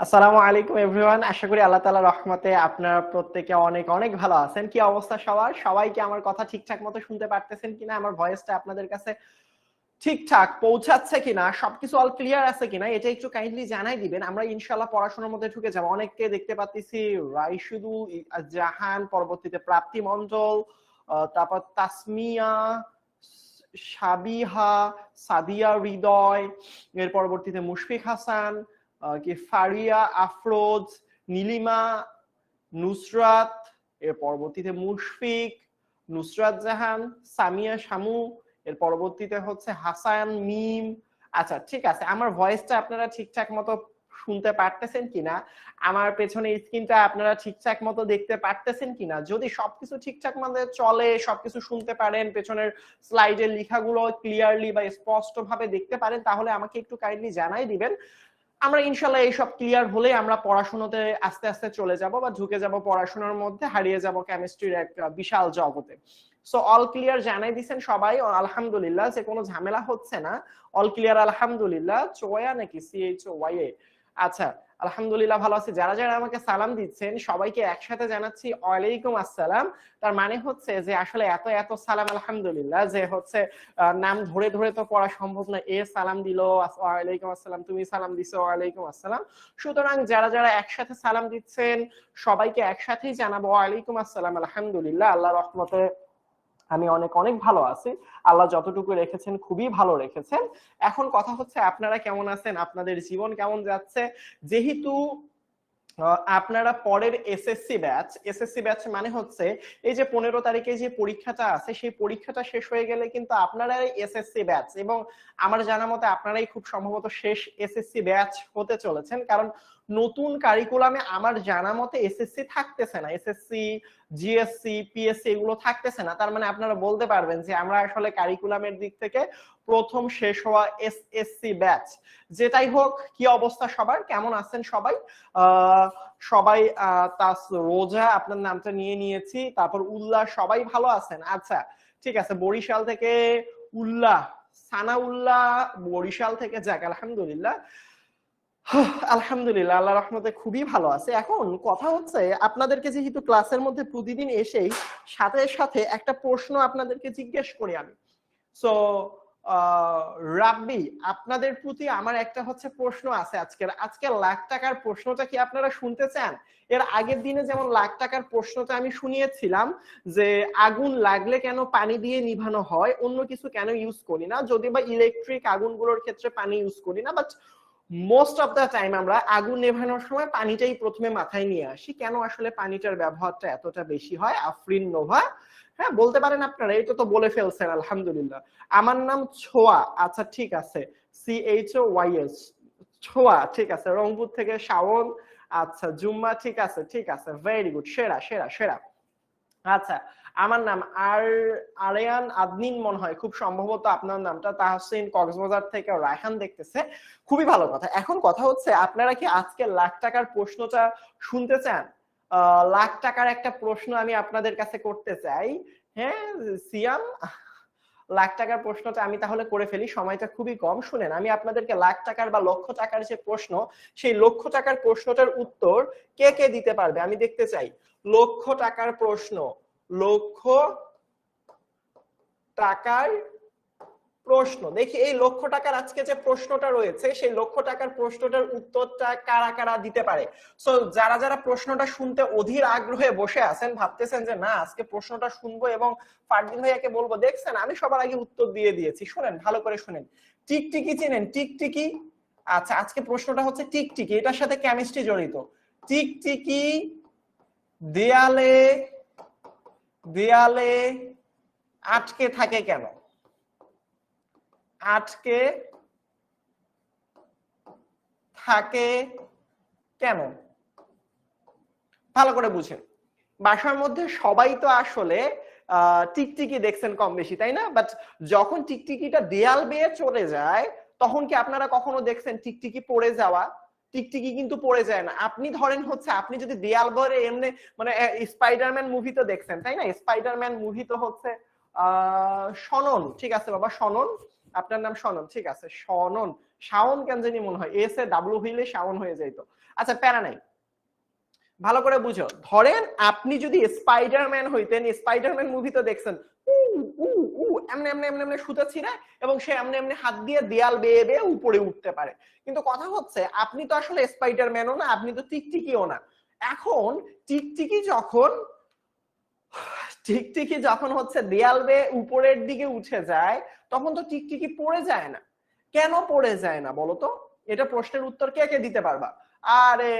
আসসালামু আলাইকুম এভরিওয়ান। আশা করি আল্লাহ তাআলার রহমতে আপনারা প্রত্যেকে অনেক অনেক ভালো আছেন। কি অবস্থা সবার? সবাই কি আমার কথা ঠিকঠাক মতো শুনতে পারতেছেন কিনা? আমার ভয়েসটা আপনাদের কাছে ঠিকঠাক পৌঁছাচ্ছে কিনা? সবকিছু অল ক্লিয়ার আছে কিনা? এটা একটু কাইন্ডলি জানাই দিবেন। আমরা ইনশাআল্লাহ পড়াশোনার মধ্যে ঢুকে যাব। অনেককে দেখতে পাচ্ছি রাইশুদুল জাহান, পরবর্তীতে প্রাপ্তি মণ্ডল, তারপর তাসমিয়া, সাবিহা, সাদিয়া হৃদয়, এর পরবর্তীতে মুশফিক হাসান, কি ফারিয়া আফরোজ, নীলিমা, নুসরাত, এর পরবর্তীতে মুশফিক, নুসরাত জাহান, সামিয়া শামু, এর পরবর্তীতে হচ্ছে হাসান মিম। আচ্ছা ঠিক আছে, আমার ভয়েসটা আপনারা ঠিকঠাক মতো শুনতে পারতেছেন কিনা, আমার পেছনে স্ক্রিনটা আপনারা ঠিকঠাক মতো দেখতে পারতেছেন কিনা, যদি সবকিছু ঠিকঠাক মতো চলে, সবকিছু শুনতে পারেন, পেছনের স্লাইডের লেখাগুলো ক্লিয়ারলি বা স্পষ্ট ভাবে দেখতে পারেন, তাহলে আমাকে একটু কাইন্ডলি জানাই দিবেন। আমরা ইনশাল্লাহ এইসব ক্লিয়ার হলে আমরা পড়াশোনাতে আস্তে আস্তে চলে যাব বা ঢুকে যাব পড়াশোনার মধ্যে, হারিয়ে যাব কেমিস্ট্রির এক বিশাল জগতে। সো অল ক্লিয়ার জানাই দিচ্ছেন সবাই আলহামদুলিল্লাহ, যে কোনো ঝামেলা হচ্ছে না। অল ক্লিয়ার আলহামদুলিল্লাহ। চোয়া নাকি CHOY? আচ্ছা আলহামদুলিল্লাহ ভালো আছি। যারা যারা আমাকে সালাম দিচ্ছেন সবাইকে একসাথে জানাচ্ছি ওয়ালাইকুম আসসালাম। তার মানে হচ্ছে যে আসলে এত এত সালাম আলহামদুলিল্লাহ, যে হচ্ছে নাম ধরে ধরে তো পড়া সম্ভব না। এ সালাম দিল, ওয়ালাইকুম আসসালাম, তুমি সালাম দিছো, ওয়ালাইকুম আসসালাম। সুতরাং যারা যারা একসাথে সালাম দিচ্ছেন সবাইকে একসাথেই জানাবো ওয়ালাইকুম আসসালাম আলহামদুলিল্লাহ। আল্লাহর রহমতে আমি অনেক অনেক ভালো আছি। আল্লাহ যতটুকু রেখেছেন খুবই ভালো রেখেছেন। এখন কথা হচ্ছে আপনারা কেমন আছেন, আপনাদের জীবন কেমন যাচ্ছে? যেহেতু আপনারা পরের এসএসসি ব্যাচ মানে হচ্ছে এই যে 15 তারিখে যে পরীক্ষাটা আছে, সেই পরীক্ষাটা শেষ হয়ে গেলে কিন্তু আপনারাই এসএসসি ব্যাচ, এবং আমার জানা মতে আপনারাই খুব সম্ভবত শেষ এসএসসি ব্যাচ হতে চলেছেন। কারণ নতুন কারিকুলামে আমার জানা মতে এসএসসি থাকতেছে না, এসএসসি, জিএসসি, পিএসসি এগুলো থাকতেছে না। তার মানে আপনারা বলতে পারবেন যে আমরা আসলে কারিকুলামের দিক থেকে প্রথম শেষ হওয়া এসএসসি ব্যাচ। যেটাই হোক, কি অবস্থা সবার, কেমন আছেন সবাই? সবাই তাস রোজা আপনার নামটা নিয়ে নিয়েছি, তারপর উল্লাহ, সবাই ভালো আছেন? আচ্ছা ঠিক আছে। বরিশাল থেকে উল্লাহ, সানা উল্লাহ বরিশাল থেকে, যাক আলহামদুলিল্লাহ। আলহামদুলিল্লাহ আল্লাহ রহমতে খুবই ভালো আছে। এখন কথা হচ্ছে আপনাদেরকে যেহেতু ক্লাসের মধ্যে প্রতিদিন এসেই সাথে সাথে একটা প্রশ্ন আপনাদেরকে জিজ্ঞেস করি আমি। সো রাব্বি, আপনাদের প্রতি আমার একটা হচ্ছে প্রশ্ন আছে। আজকে লাখ টাকার প্রশ্নটা কি আপনারা শুনতে চান? এর আগের দিনে যেমন লাখ টাকার প্রশ্নটা আমি শুনিয়েছিলাম যে আগুন লাগলে কেন পানি দিয়ে নিভানো হয়, অন্য কিছু কেন ইউজ করি না, যদি বা ইলেকট্রিক আগুনগুলোর ক্ষেত্রে পানি ইউজ করি না, but most of the time আমরা আগুন নেভানোর সময় পানিটাই প্রথমে মাথায় নিয়ে আসি। কেন আসলে পানিটার ব্যবহারটা এতটা বেশি হয়? আফরিন নোভা, হ্যাঁ বলতে পারেন আপনারা, এটা তো বলে ফেলছেন আলহামদুলিল্লাহ। আমার নাম ছোয়া, আচ্ছা ঠিক আছে, CHOYS, ছোয়া, ঠিক আছে। রংপুর থেকে শাওন, আচ্ছা জুম্মা, ঠিক আছে ঠিক আছে, ভেরি গুড, সেরা সেরা সেরা। আচ্ছা আমার নাম আরিয়ান আদনিন মনে হয়, খুব সম্ভবত আপনার নামটা। তাহসিন কক্সবাজার থেকে রায়হান দেখতেছে, খুবই ভালো কথা। এখন কথা হচ্ছে আপনারা কি আজকে লাখ টাকার প্রশ্নটা শুনতে চান? লাখ টাকার একটা প্রশ্ন আমি আপনাদের কাছে করতে চাই। হ্যাঁ সিয়াম, লাখ টাকার প্রশ্নটা আমি তাহলে করে ফেলি, সময়টা খুবই কম। শুনেন, আমি আপনাদেরকে লাখ টাকার বা লক্ষ টাকার যে প্রশ্ন, সেই লক্ষ টাকার প্রশ্নটার উত্তর কে কে দিতে পারবে আমি দেখতে চাই। লক্ষ টাকার প্রশ্ন, লক্ষ টাকার প্রশ্ন, দেখি এই লক্ষ টাকার আজকে যে প্রশ্নটা রয়েছে সেই লক্ষ টাকার প্রশ্নটার উত্তরটা কারা কারা দিতে পারে। সো যারা যারা প্রশ্নটা শুনতে অধীর আগ্রহে বসে আছেন, ভাবতেছেন যে না আজকে প্রশ্নটা শুনবো এবং ফারদিন ভাইয়াকে বলবো, দেখছেন আমি সবার আগে উত্তর দিয়ে দিয়েছি। শুনেন ভালো করে শুনেন, টিকটিকি চিনেন? টিকটিকি, আচ্ছা আজকে প্রশ্নটা হচ্ছে টিকটিকি, এটার সাথে কেমিস্ট্রি জড়িত। টিকটিকি দেয়ালে দেয়ালে আটকে থাকে কেন? আটকে থাকে কেন? ভালো করে বুঝেন। বাসার মধ্যে সবাই তো আসলে টিকটিকি দেখছেন কম বেশি, তাই না? বাট যখন টিকটিকিটা দেয়াল বেয়ে চলে যায়, তখন কি আপনারা কখনো দেখছেন টিকটিকি পড়ে যাওয়া? টিকটিকি কিন্তু পড়ে যায় না। আপনি ধরেন হচ্ছে আপনি যদি দেয়াল ভরে এমনি, মানে স্পাইডারম্যান মুভি তো দেখছেন তাই না? স্পাইডারম্যান মুভি তো হচ্ছে শনন, ঠিক আছে বাবা শনন, আপনার নাম শনন, ঠিক আছে শনন, শাওন কেন জানি মনে হয় এস এ ডাব্লিউ হইলে শাওন হয়ে যাইতো। আচ্ছা প্যারা নাই, ভালো করে বুঝো। ধরেন আপনি যদি স্পাইডারম্যান হইতেন, স্পাইডারম্যান মুভি তো দেখছেন, এমনি এমনি এমনি এমনি সুতা ছিঁড়ে এবং সে এমনি এমনি হাত দিয়ে দেয়াল বেয়ে বেয়ে উপরে উঠতে পারে। কিন্তু কথা হচ্ছে আপনি তো আসলে স্পাইডারম্যানও না, আপনি তো টিকটিকিও না। এখন টিকটিকি যখন হচ্ছে দেয়াল বেয়ে উপরের দিকে উঠে যায় তখন তো টিকটিকি পড়ে যায় না। কেন পড়ে যায় না বলো তো? এটা প্রশ্নের উত্তর কে কে দিতে পারবা? আরে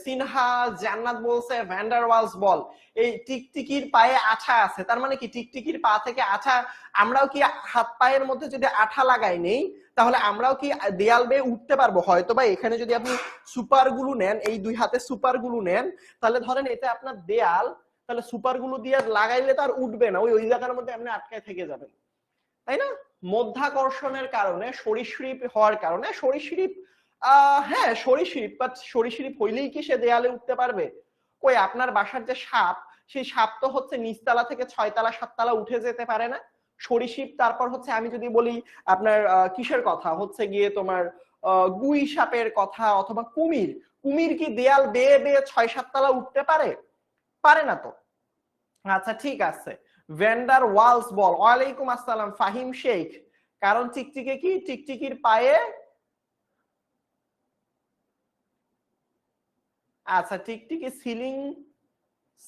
সিনহা জান্নাত বলছে ভ্যান্ডার ওয়ালস বল, এই টিকটিকির পায়ে আঠা আছে, তার মানে কি টিকটিকির পা থেকে আঠা, আমরাও কি হাত পায়ের মধ্যে যদি আঠা লাগাই নেই তাহলে আমরাও কি দেয়াল বেয়ে উঠতে পারবো? হয়তো বা এখানে যদি আপনি সুপার গ্লু নেন, এই দুই হাতে সুপার গ্লু নেন, তাহলে ধরেন এতে আপনার দেয়াল, তাহলে সুপার গ্লু দিয়ে লাগাইলে তো আর উঠবে না, ওই জায়গার মধ্যে আপনি আটকায় থেকে যাবেন, তাই না? মধ্যাকর্ষণের কারণে সরীসৃপ হওয়ার কারণে সরীসৃপ, হ্যাঁ সরীসৃপ, বাট সরীসৃপ হইলেই কি সে দেয়ালে উঠতে পারবে? কই আপনার বাসার যে সাপ, সেই সাপ তো হচ্ছে নিচতলা থেকে 6 তলা 7 তলা উঠে যেতে পারে না। সরীসৃপ, তারপর হচ্ছে আমি যদি বলি আপনার কিসের কথা, হচ্ছে গিয়ে তোমার গুই সাপের কথা, অথবা কুমির, কুমির কি দেয়াল বেয়ে বেয়ে 6-7 তলা উঠতে পারে? পারে না তো। আচ্ছা ঠিক আছে, ভ্যান্ডার ওয়ালস বল, ওয়ালাইকুম আসসালাম ফাহিম শেখ, কারণ টিকটিকি কি টিকটিকির পায়ে, আচ্ছা টিকটিকি সিলিং,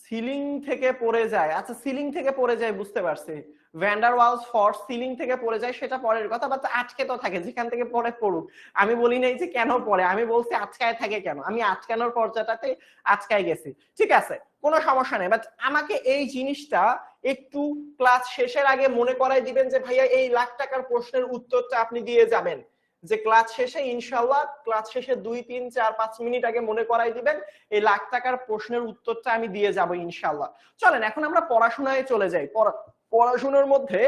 সিলিং থেকে পড়ে যায়, আচ্ছা সিলিং থেকে পড়ে যায় বুঝতে পারছি, ভ্যান্ডার ওয়ালস ফর সিলিং থেকে পড়ে যায় সেটা পরের কথা, বাট আটকে তো থাকে, যেখান থেকে পড়ে পড়ুক। আমি বলি নাই যে কেন পড়ে, আমি বলছি আটকায় থাকে কেন, আমি আটকানোর পর্যাটাতে আটকায় গেছি। ঠিক আছে কোনো সমস্যা নেই, বাট আমাকে এই জিনিসটা একটু ক্লাস শেষের আগে মনে করাই দিবেন যে ভাইয়া এই লাখ টাকার প্রশ্নের উত্তরটা আপনি দিয়ে যাবেন, যে ক্লাস শেষে ইনশাআল্লাহ, ক্লাস শেষে 2-3-4-5 মিনিট আগে মনে করাই দিবেন এই লাখ টাকার প্রশ্নের উত্তরটা আমি দিয়ে যাব ইনশাআল্লাহ। চলেন এখন আমরা পড়াশোনায় চলে যাই। পড়াশোনার মধ্যে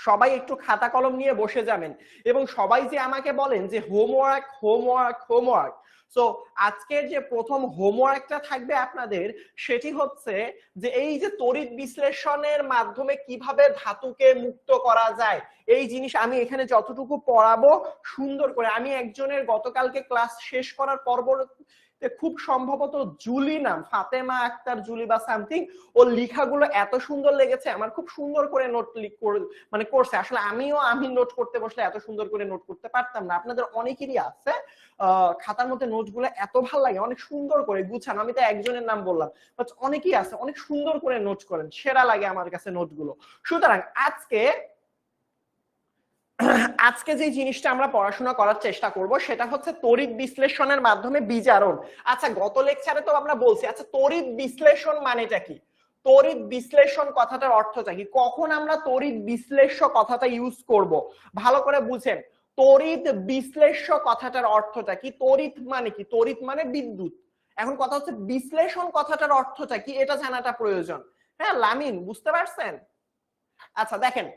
সবাই একটু খাতা কলম নিয়ে বসে যাবেন, এবং সবাই যে আমাকে বলেন যে হোমওয়ার্ক হোমওয়ার্ক হোমওয়ার্ক, সো আজকের যে প্রথম হোমওয়ার্কটা থাকবে আপনাদের, সেটি হচ্ছে যে এই যে তড়িৎ বিশ্লেষণের মাধ্যমে কিভাবে ধাতুকে মুক্ত করা যায়, এই জিনিস আমি এখানে যতটুকু পড়াবো সুন্দর করে, আমি একজনের গতকালকে ক্লাস শেষ করার পরবর্তী, খুব সম্ভবত জুলি নাম, ফাতেমা আক্তার জুলি বা সামথিং, ওর লেখাগুলো এত সুন্দর লেগেছে আমার, খুব সুন্দর করে নোট মানে করছে। আসলে আমি নোট করতে বসলে এত সুন্দর করে নোট করতে পারতাম না, আপনাদের অনেকেরই আছে খাতার মধ্যে নোটগুলো এত ভালো লাগে, অনেক সুন্দর করে গুছানো, আমি তো একজনের নাম বললাম, বাট অনেকেই আছে অনেক সুন্দর করে নোট করেন, সেরা লাগে আমার কাছে নোটগুলো। সুতরাং আজকে যে জিনিসটা আমরা পড়াশোনা করার চেষ্টা করব সেটা হচ্ছে তড়িৎ বিশ্লেষণের মাধ্যমে বিজারণ। আচ্ছা গত লেকচারে তো আমরা বলছি, আচ্ছা তড়িৎ বিশ্লেষণ মানেটা কি, তড়িৎ বিশ্লেষণ কথাটার অর্থটা কি, কখন আমরা তড়িৎ বিশ্লেষ্য কথাটা ইউজ করব, ভালো করে বুঝেন। তড়িৎ বিশ্লেষ্য কথাটার অর্থটা কি, তড়িৎ মানে কি, তড়িৎ মানে বিদ্যুৎ, এখন কথা হচ্ছে বিশ্লেষণ কথাটার অর্থটা কি, এটা জানাটা প্রয়োজন। হ্যাঁ লামিন বুঝতে পারছেন? আচ্ছা দেখেন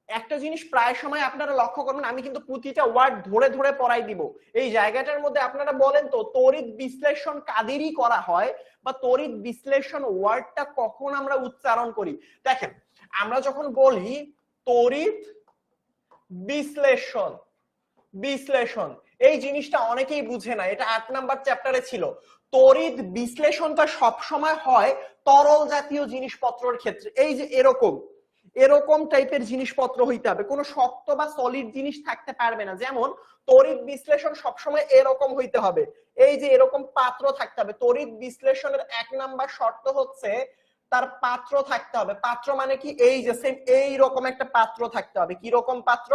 একটা জিনিস প্রায় সময় আপনারা লক্ষ্য করবেন, আমি কিন্তু প্রতিটা ওয়ার্ড ধরে ধরে পড়াই দিব, এই জায়গাটার মধ্যে আপনারা বলেন তো তড়িৎ বিশ্লেষণ কাদেরই করা হয়, বা তড়িৎ বিশ্লেষণ ওয়ার্ডটা কখন আমরা উচ্চারণ করি। দেখেন আমরা যখন বলি তড়িৎ বিশ্লেষণ, বিশ্লেষণ এই জিনিসটা অনেকেই বুঝে না, এটা 8 নাম্বার চ্যাপ্টারে ছিল। তড়িৎ বিশ্লেষণটা সব সময় হয় তরল জাতীয় জিনিসপত্রের ক্ষেত্রে, এই যে এরকম এরকম টাইপের জিনিসপত্র হইতে হবে, কোনো শক্ত বা সলিড জিনিস থাকতে পারবে না। যেমন তড়িৎ বিশ্লেষণ সবসময় এরকম হইতে হবে, এই যে এরকম পাত্র থাকতে হবে। তড়িৎ বিশ্লেষণের 1 নাম্বার শর্ত হচ্ছে তার পাত্র থাকতে হবে। পাত্র মানে কি, এই যে সেম এইরকম একটা পাত্র থাকতে হবে। কি রকম পাত্র?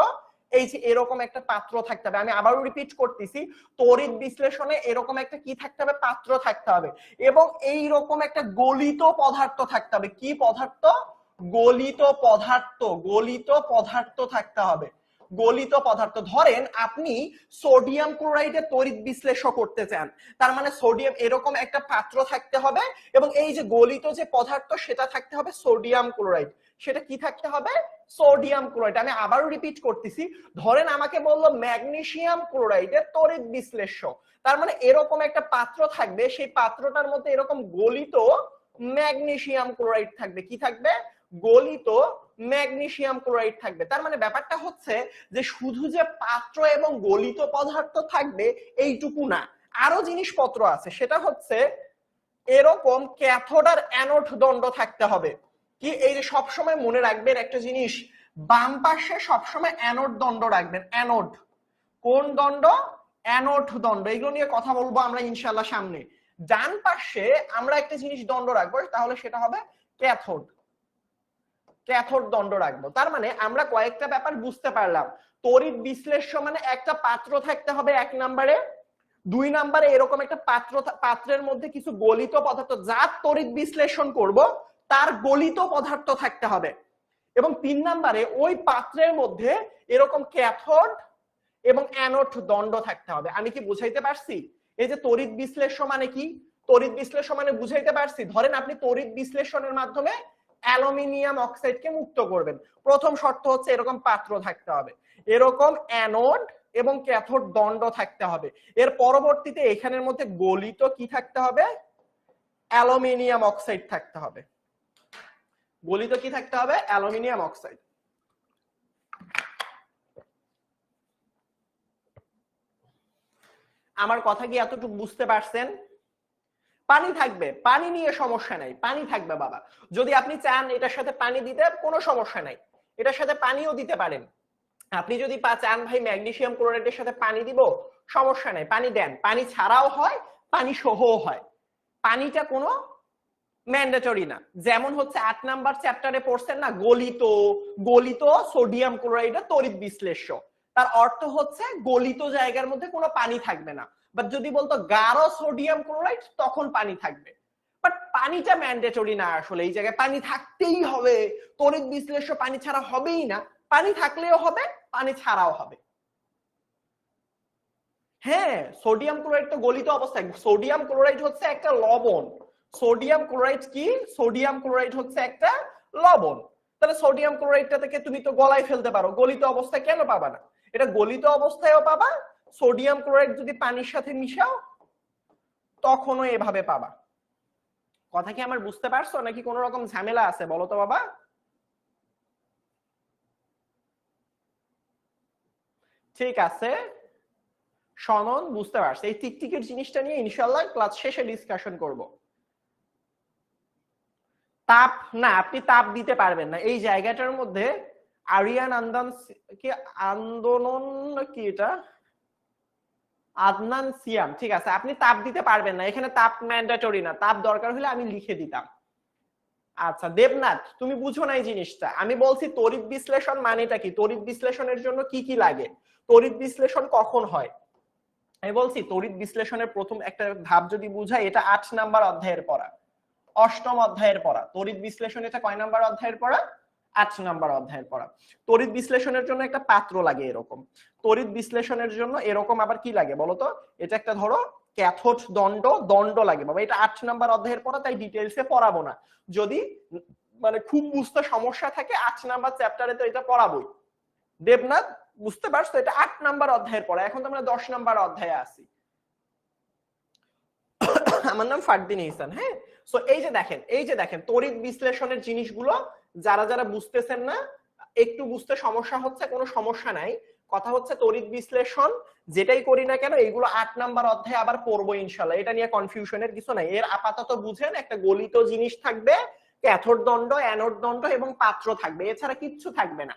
এই যে এরকম একটা পাত্র থাকতে হবে। আমি আবারও রিপিট করতেছি, তড়িৎ বিশ্লেষণে এরকম একটা কি থাকতে হবে, পাত্র থাকতে হবে, এবং এই রকম একটা গলিত পদার্থ থাকতে হবে। কি পদার্থ? গলিত পদার্থ, গলিত পদার্থ থাকতে হবে, গলিত পদার্থ। ধরেন আপনি সোডিয়াম ক্লোরাইডের তড়িৎ বিশ্লেষণ করতে চান, তার মানে সোডিয়াম এরকম একটা পাত্র থাকতে হবে, এবং এই যে গলিত যে পদার্থ সেটা থাকতে হবে সোডিয়াম ক্লোরাইড। সেটা কি থাকতে হবে? Sodium chloride. আমি আবারও রিপিট করতেছি, ধরেন আমাকে বললো ম্যাগনেসিয়াম ক্লোরাইডের তড়িৎ বিশ্লেষণ, তার মানে এরকম একটা পাত্র থাকবে, সেই পাত্রটার মধ্যে এরকম গলিত ম্যাগনেসিয়াম ক্লোরাইড থাকবে। কি থাকবে? গলিত ম্যাগনেসিয়াম ক্লোরাইড থাকবে। তার মানে ব্যাপারটা হচ্ছে যে শুধু যে পাত্র এবং গলিত পদার্থ থাকবে এইটুকু না, আরো জিনিসপত্র আছে। সেটা হচ্ছে এরকম ক্যাথোড আর অ্যানোড দণ্ড থাকতে হবে। কি এই যে সবসময় মনে রাখবেন একটা জিনিস, বাম পাশে সবসময় অ্যানোড দণ্ড রাখবেন। অ্যানোড কোন দণ্ড? অ্যানোড দণ্ড। এগুলো নিয়ে কথা বলবো আমরা ইনশাআল্লাহ সামনে। ডান পাশে আমরা একটা জিনিস দণ্ড রাখবো, তাহলে সেটা হবে ক্যাথোড। ক্যাথোড দণ্ড রাখবো। তার মানে আমরা কয়েকটা ব্যাপার বুঝতে পারলাম। তড়িৎ বিশ্লেষ্য মানে একটা পাত্র থাকতে হবে 1 নম্বরে, 2 নম্বরে এরকম একটা পাত্রের মধ্যে কিছু গলিত পদার্থ, যা তড়িৎ বিশ্লেষণ করব তার গলিত পদার্থ থাকতে হবে, এবং 3 নম্বরে ওই পাত্রের মধ্যে এরকম ক্যাথোড এবং অ্যানোড দণ্ড থাকতে হবে। আমি কি বুঝাইতে পারছি? এই যে তড়িৎ বিশ্লেষ্য মানে কি, তড়িৎ বিশ্লেষ্য মানে বুঝাইতে পারছি। ধরেন আপনি তড়িৎ বিশ্লেষণের মাধ্যমে অ্যালুমিনিয়াম অক্সাইডকে মুক্ত করবেন। প্রথম শর্ত হচ্ছে এরকম পাত্র থাকতে হবে, এরকম অ্যানোড এবং ক্যাথোড দণ্ড থাকতে হবে। এর পরবর্তীতে এখানের মধ্যে গলিত কি থাকতে হবে? অ্যালুমিনিয়াম অক্সাইড থাকতে হবে। গলিত কি থাকতে হবে? Aluminium oxide. আমার কথা কি এতটুকু বুঝতে পারছেন? পানি থাকবে, পানি নিয়ে সমস্যা নাই, পানি থাকবে বাবা। যদি আপনি চান এটার সাথে পানি দিতে, কোনো সমস্যা নাই, এটার সাথে পানিও দিতে পারেন। আপনি যদি চান ভাই ম্যাগনেসিয়াম ক্লোরাইডের সাথে পানি দিব, সমস্যা নাই, পানি দেন। পানি ছাড়াও হয়, পানি সহও হয়, পানিটা কোনো ম্যান্ডেটরি না। যেমন হচ্ছে 8 নাম্বার চ্যাপ্টারে পড়ছেন না, গলিত গলিত সোডিয়াম ক্লোরাইডের তড়িৎ বিশ্লেষ্য। তার অর্থ হচ্ছে গলিত জায়গার মধ্যে কোনো পানি থাকবে না। বাট যদি বলতো গাঢ় সোডিয়াম ক্লোরাইড, তখন পানি থাকবে। বাট পানিটা ম্যান্ডেটরি না আসলে, এই জায়গায় পানি থাকতেই হবে। তড়িৎ বিশ্লেষ্য পানি ছাড়া হবেই না, পানি থাকলেও হবে, পানি ছাড়াও হবে। হ্যাঁ, সোডিয়াম ক্লোরাইড তো গলিত অবস্থায়। সোডিয়াম ক্লোরাইড হচ্ছে একটা লবণ। সোডিয়াম ক্লোরাইড কি? সোডিয়াম ক্লোরাইড হচ্ছে একটা লবণ। তাহলে সোডিয়াম ক্লোরাইডটা থেকে তুমি তো গলায় ফেলতে পারো, গলিত অবস্থায় কেন পাবা না? এটা গলিত অবস্থায়ও পাবা। সোডিয়াম ক্লোরাইড যদি পানির সাথে মিশাও তখনও এভাবে পাবা। কথা কি আমার বুঝতে পারছো, নাকি কোনো রকম ঝামেলা আছে বলো তো বাবা? ঠিক আছে, শোনন, বুঝতে পারছি। এই টিকটিকের জিনিসটা নিয়ে ইনশাআল্লাহ ক্লাস শেষে ডিসকাশন করব। তাপ না, আপনি তাপ দিতে পারবেন না এই জায়গাটার মধ্যে। আরিয়ান আন্দোলন কি, আন্দোলন কি এটা, আদনান সিয়াম, ঠিক আছে, আপনি তাপ দিতে পারবেন না এখানে, তাপ ম্যান্ডেটরি না। তাপ দরকার হলে আমি লিখে দিতাম। আচ্ছা দেবনাথ, তুমি বুঝো না এই জিনিসটা। আমি বলছি তড়িৎ বিশ্লেষণ মানেটা কি, তড়িৎ বিশ্লেষণের জন্য কি কি লাগে, তড়িৎ বিশ্লেষণ কখন হয়। আমি বলছি তড়িৎ বিশ্লেষণের প্রথম একটা ধাপ যদি বুঝাই, এটা 8 নাম্বার অধ্যায়ের পড়া, 8ম অধ্যায়ের পড়া। তড়িৎ বিশ্লেষণ এটা কয় নাম্বার অধ্যায়ের পড়া? 8 নাম্বার অধ্যায়ের পড়া। তড়িৎ বিশ্লেষণের জন্য একটা পাত্র লাগে এরকম। তড়িৎ বিশ্লেষণের জন্য এরকম আবার কি লাগে বলতো? এটা একটা ধরো ক্যাথোড দণ্ড লাগে বাবা। এটা 8 নাম্বার অধ্যায়ের পড়া, তাই ডিটেইলসে পড়াবো না। যদি মানে খুব বুঝতে সমস্যা থাকে 8 নাম্বার চ্যাপ্টারে তো এটা পড়াবোই। দেবনাথ বুঝতে পারছো? এটা 8 নাম্বার অধ্যায়ের পড়া। এখন তো আমরা 10 নাম্বার অধ্যায়ে আছি। আমার নাম ফারদিন ইহসান। হ্যাঁ, সো এই যে দেখেন তড়িৎ বিশ্লেষণের জিনিসগুলো যারা যারা বুঝতেছেন না, একটু বুঝতে সমস্যা হচ্ছে, কোনো সমস্যা নাই। কথা হচ্ছে তড়িৎ বিশ্লেষণ যেটাই করি না কেন, এইগুলো 8 নাম্বার অধ্যায়ে আবার পড়বো ইনশাআল্লাহ। এটা নিয়ে কনফিউশনের কিছু নাই। এর আপাতত বুঝেন একটা গলিত জিনিস থাকবে, ক্যাথোড দণ্ড, অ্যানোড দণ্ড এবং পাত্র থাকবে, এছাড়া কিচ্ছু থাকবে না।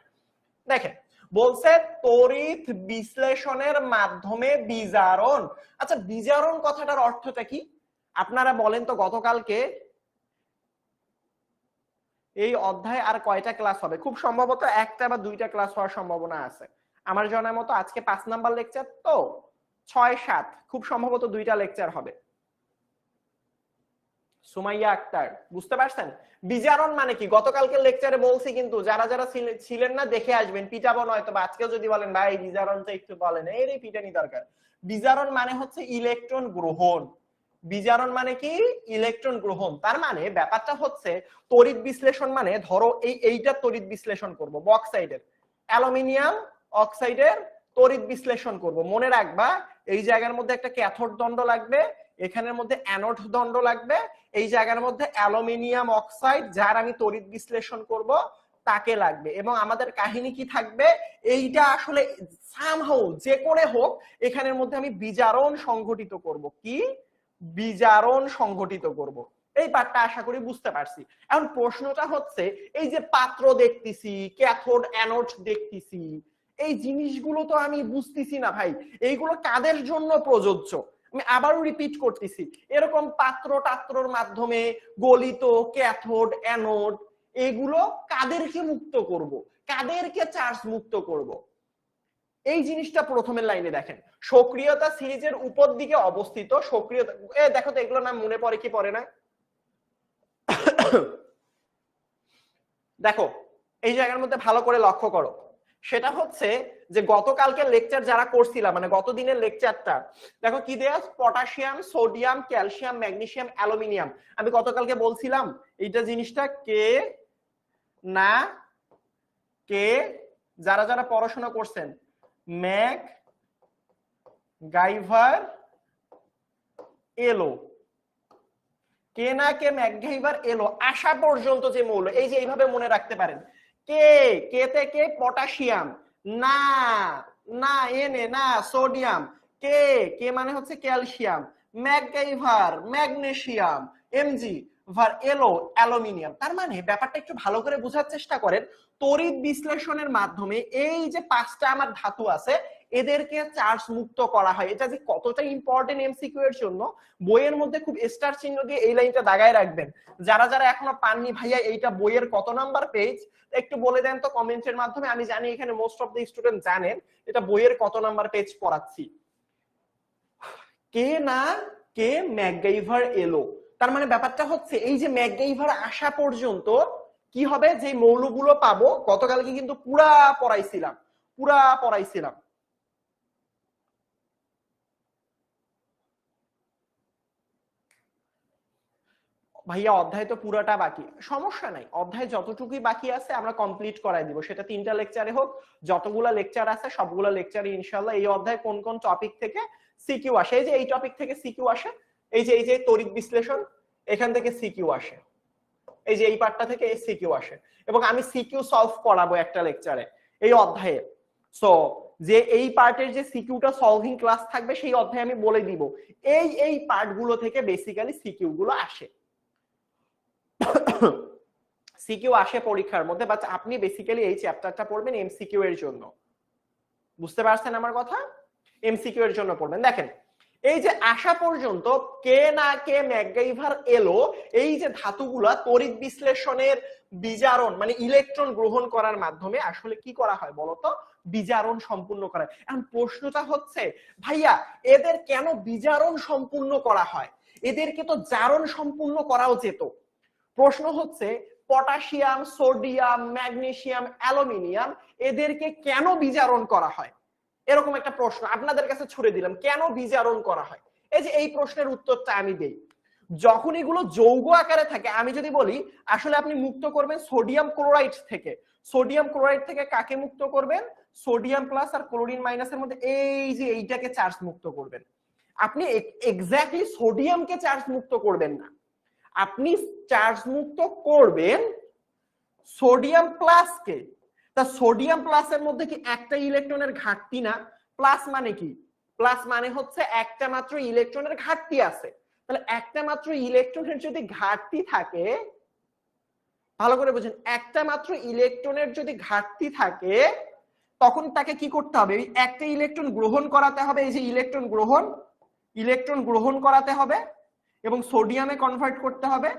দেখেন বলছে তড়িৎ বিশ্লেষণের মাধ্যমে বিজারণ। আচ্ছা বিজারণ কথাটার অর্থটা কি আপনারা বলেন তো? গতকালকে এই অধ্যায় আর কয়টা ক্লাস হবে? খুব সম্ভবত একটা বা দুইটা ক্লাস হওয়ার সম্ভাবনা আছে আমার জানার মতো। আজকে 5 নাম্বার লেকচার তো 6-7, খুব সম্ভবত 2টা লেকচার হবে। সুমাইয়া আক্তার বুঝতে পারছেন বিজারণ মানে কি? গতকালকে লেকচারে বলছি, কিন্তু যারা যারা ছিলেন না দেখে আসবেন, পিটাবো নয়তো। আজকে যদি বলেন ভাই বিজারণটা একটু বলেন, এই রে পিটানি দরকার। বিজারণ মানে হচ্ছে ইলেকট্রন গ্রহণ। বিজারণ মানে কি? ইলেকট্রন গ্রহণ। তার মানে ব্যাপারটা হচ্ছে তড়িৎ বিশ্লেষণ মানে ধরো এইটা তড়িৎ বিশ্লেষণ করব, বক্সাইডের অ্যালুমিনিয়াম অক্সাইডের তড়িৎ বিশ্লেষণ করব। মনে রাখবা এই জায়গার মধ্যে একটা ক্যাথোড দণ্ড লাগবে, এখানের মধ্যে অ্যানোড দণ্ড লাগবে, এই জায়গার মধ্যে অ্যালুমিনিয়াম অক্সাইড যার আমি তড়িৎ বিশ্লেষণ করব, তাকে লাগবে। এবং আমাদের কাহিনী কি থাকবে, এইটা আসলে সামহাউ যে করে হোক এখানের মধ্যে আমি বিজারণ সংঘটিত করব। কি বিজারণ সংঘটিত করব। এই পার্টটা আশা করি বুঝতে পারছি। এখন প্রশ্নটা হচ্ছে, এই যে পাত্র দেখতেছি, ক্যাথোড অ্যানোড দেখতেছি, এই জিনিসগুলো তো আমি বুঝতেছি না ভাই, এইগুলো কাদের জন্য প্রযোজ্য। আমি আবারও রিপিট করতেছি, এরকম পাত্র টাত্রর মাধ্যমে গলিত ক্যাথোড অ্যানোড, এগুলো কাদেরকে মুক্ত করব, কাদেরকে চার্জ মুক্ত করব। এই জিনিসটা প্রথমের লাইনে দেখেন, সক্রিয়তা সিরিজের উপর দিকে অবস্থিত সক্রিয়তা, দেখো তো এগুলো নাম মনে পড়ে কি পড়ে না। দেখো এই জায়গার মধ্যে ভালো করে লক্ষ্য করো, সেটা হচ্ছে যে গতকালকে লেকচার যারা করছিলাম, মানে গত দিনের লেকচারটা দেখো কি দেয়া, potassium, sodium, calcium, magnesium, aluminium. আমি গতকালকে বলছিলাম এইটা জিনিসটা কে না কে, যারা যারা পড়াশোনা করছেন, ম্যাগ গাইভার এলো, কে না কে ম্যাকগাইভার এলো আসা পর্যন্ত যে মৌল, এই যে এইভাবে মনে রাখতে পারেন, কে কে থেকে পটাশিয়াম, না না এনে না সোডিয়াম, কে কে মানে হচ্ছে ক্যালসিয়াম, ম্যাকগাইভার ম্যাগনেসিয়াম, এমজি ভার এলো অ্যালুমিনিয়াম। তার মানে ব্যাপারটা একটু ভালো করে বোঝার চেষ্টা করেন, তড়িৎ বিশ্লেষণের মাধ্যমে এই যে পাঁচটা আমার ধাতু আছে এদেরকে চার্জ মুক্ত করা হয়। এটা যে কতটা ইম্পর্টেন্ট এমসিকিউ এর জন্য বইয়ের মধ্যে খুব স্টার চিহ্ন দিয়ে এই লাইনটা দাগায় রাখবেন। যারা যারা এখনো পাননি ভাইয়া এইটা বইয়ের কত নাম্বার পেজ একটু বলে দেন তো কমেন্টের মাধ্যমে, আমি জানি এখানে মোস্ট অফ দ্য স্টুডেন্ট জানেন এটা বইয়ের কত নাম্বার পেজ পড়াচ্ছি। কে না কে ম্যাকগাইভার এলো, তার মানে ব্যাপারটা হচ্ছে এই যে ম্যাকগাইভার আসা পর্যন্ত কি হবে, যে মৌলগুলো পাবো গতকালকে কিন্তু পুরা পড়াইছিলাম। ভাইয়া অধ্যায় তো পুরোটা বাকি, সমস্যা নাই, অধ্যায় যতটুকুই বাকি আছে আমরা কমপ্লিট করাই দিব, সেটা 3টা লেকচারে হোক, যতগুলা লেকচার আছে সবগুলা লেকচারে ইনশাআল্লাহ এই অধ্যায় কোন কোন টপিক থেকে সিকিউ আসে, এই যে এই টপিক থেকে সিকিউ আসে, এই যে তড়িৎ বিশ্লেষণ এখান থেকে সিকিউ আসে, এই যে এই পার্টটা থেকে এই সিকিউ আসে, এবং আমি সিকিউ সলভ করাবো একটা লেকচারে এই অধ্যায়ে। সো যে এই পার্টের যে সিকিউটা সলভিং ক্লাস থাকবে সেই অধ্যায়ে আমি বলে দিব এই পার্টগুলো থেকে বেসিক্যালি সিকিউ গুলো আসে। সিকিউ আসে পরীক্ষার মধ্যে, বাট আপনি বেসিক্যালি এই চ্যাপ্টারটা পড়বেন এমসিকিউ এর জন্য, বুঝতে পারছেন আমার কথা, এমসিকিউ এর জন্য পড়বেন। দেখেন এই যে আসা পর্যন্ত কে না কে ম্যাকগাইভার এলো, এই যে ধাতুগুলা তড়িৎ বিশ্লেষণের বিজারণ মানে ইলেকট্রন গ্রহণ করার মাধ্যমে আসলে কি করা হয় বলতো, বিজারণ সম্পূর্ণ করা হয়। এখন প্রশ্নটা হচ্ছে ভাইয়া এদের কেন বিজারণ সম্পূর্ণ করা হয়, এদেরকে তো জারণ সম্পূর্ণ করাও যেত। প্রশ্ন হচ্ছে পটাশিয়াম, সোডিয়াম, ম্যাগনেসিয়াম, অ্যালুমিনিয়াম এদেরকে কেন বিজারণ করা হয়, এরকম একটা প্রশ্ন আপনাদের কাছে ছুড়ে দিলাম, কেন বিজারণ করা হয়। এই যে এই প্রশ্নের উত্তরটা আমি দেই, যখন এগুলো যৌগ আকারে থাকে, আমি যদি বলি আসলে আপনি মুক্ত করবেন সোডিয়াম ক্লোরাইড থেকে, সোডিয়াম ক্লোরাইড থেকে কাকে মুক্ত করবেন, সোডিয়াম প্লাস আর ক্লোরিন মাইনাসের মধ্যে এই যে এইটাকে চার্জ মুক্ত করবেন। আপনি এক্স্যাক্টলি সোডিয়ামকে চার্জ মুক্ত করবেন না, আপনি চার্জ মুক্ত করবেন সোডিয়াম প্লাসকে। তা সোডিয়াম প্লাসের মধ্যে কি একটা ইলেকট্রনের ঘাটতি না, প্লাস মানে কি, প্লাস মানে হচ্ছে একটা মাত্র ইলেকট্রনের ঘাটতি আছে, তাহলে একটা মাত্র ইলেকট্রনের যদি ঘাটতি থাকে, ভালো করে বুঝেন, একটা মাত্র ইলেকট্রনের যদি ঘাটতি থাকে তখন তাকে কি করতে হবে, একটা ইলেকট্রন গ্রহণ করাতে হবে, এই যে ইলেকট্রন গ্রহণ করাতে হবে এবং সোডিয়ামে কনভার্ট করতে হবে,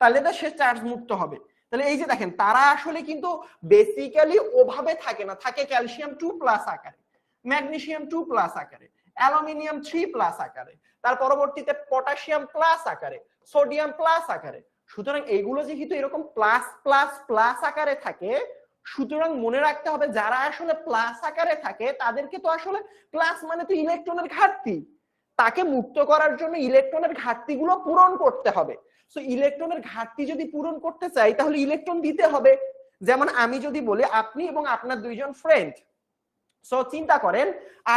তাহলে তো সে চার্জ মুক্ত হবে। তাহলে এই যে দেখেন তারা আসলে কিন্তু বেসিক্যালি ওভাবে থাকে না, থাকে ক্যালসিয়াম 2+ আকারে, ম্যাগনেসিয়াম 2+ আকারে, অ্যালুমিনিয়াম 3+ আকারে, তার পরবর্তীতে পটাশিয়াম প্লাস আকারে, সোডিয়াম প্লাস আকারে। সুতরাং এইগুলো যেহেতু এরকম প্লাস প্লাস প্লাস আকারে থাকে, সুতরাং মনে রাখতে হবে যারা আসলে প্লাস আকারে থাকে তাদেরকে তো আসলে প্লাস মানে তো ইলেকট্রনের ঘাটতি, তাকে মুক্ত করার জন্য ইলেকট্রনের ঘাটতিগুলো পূরণ করতে হবে। সো ইলেকট্রনের ঘাটতি যদি পূরণ করতে চাই তাহলে ইলেকট্রন দিতে হবে। যেমন আমি যদি বলি আপনি এবং আপনার দুইজন ফ্রেন্ড, সো চিন্তা করেন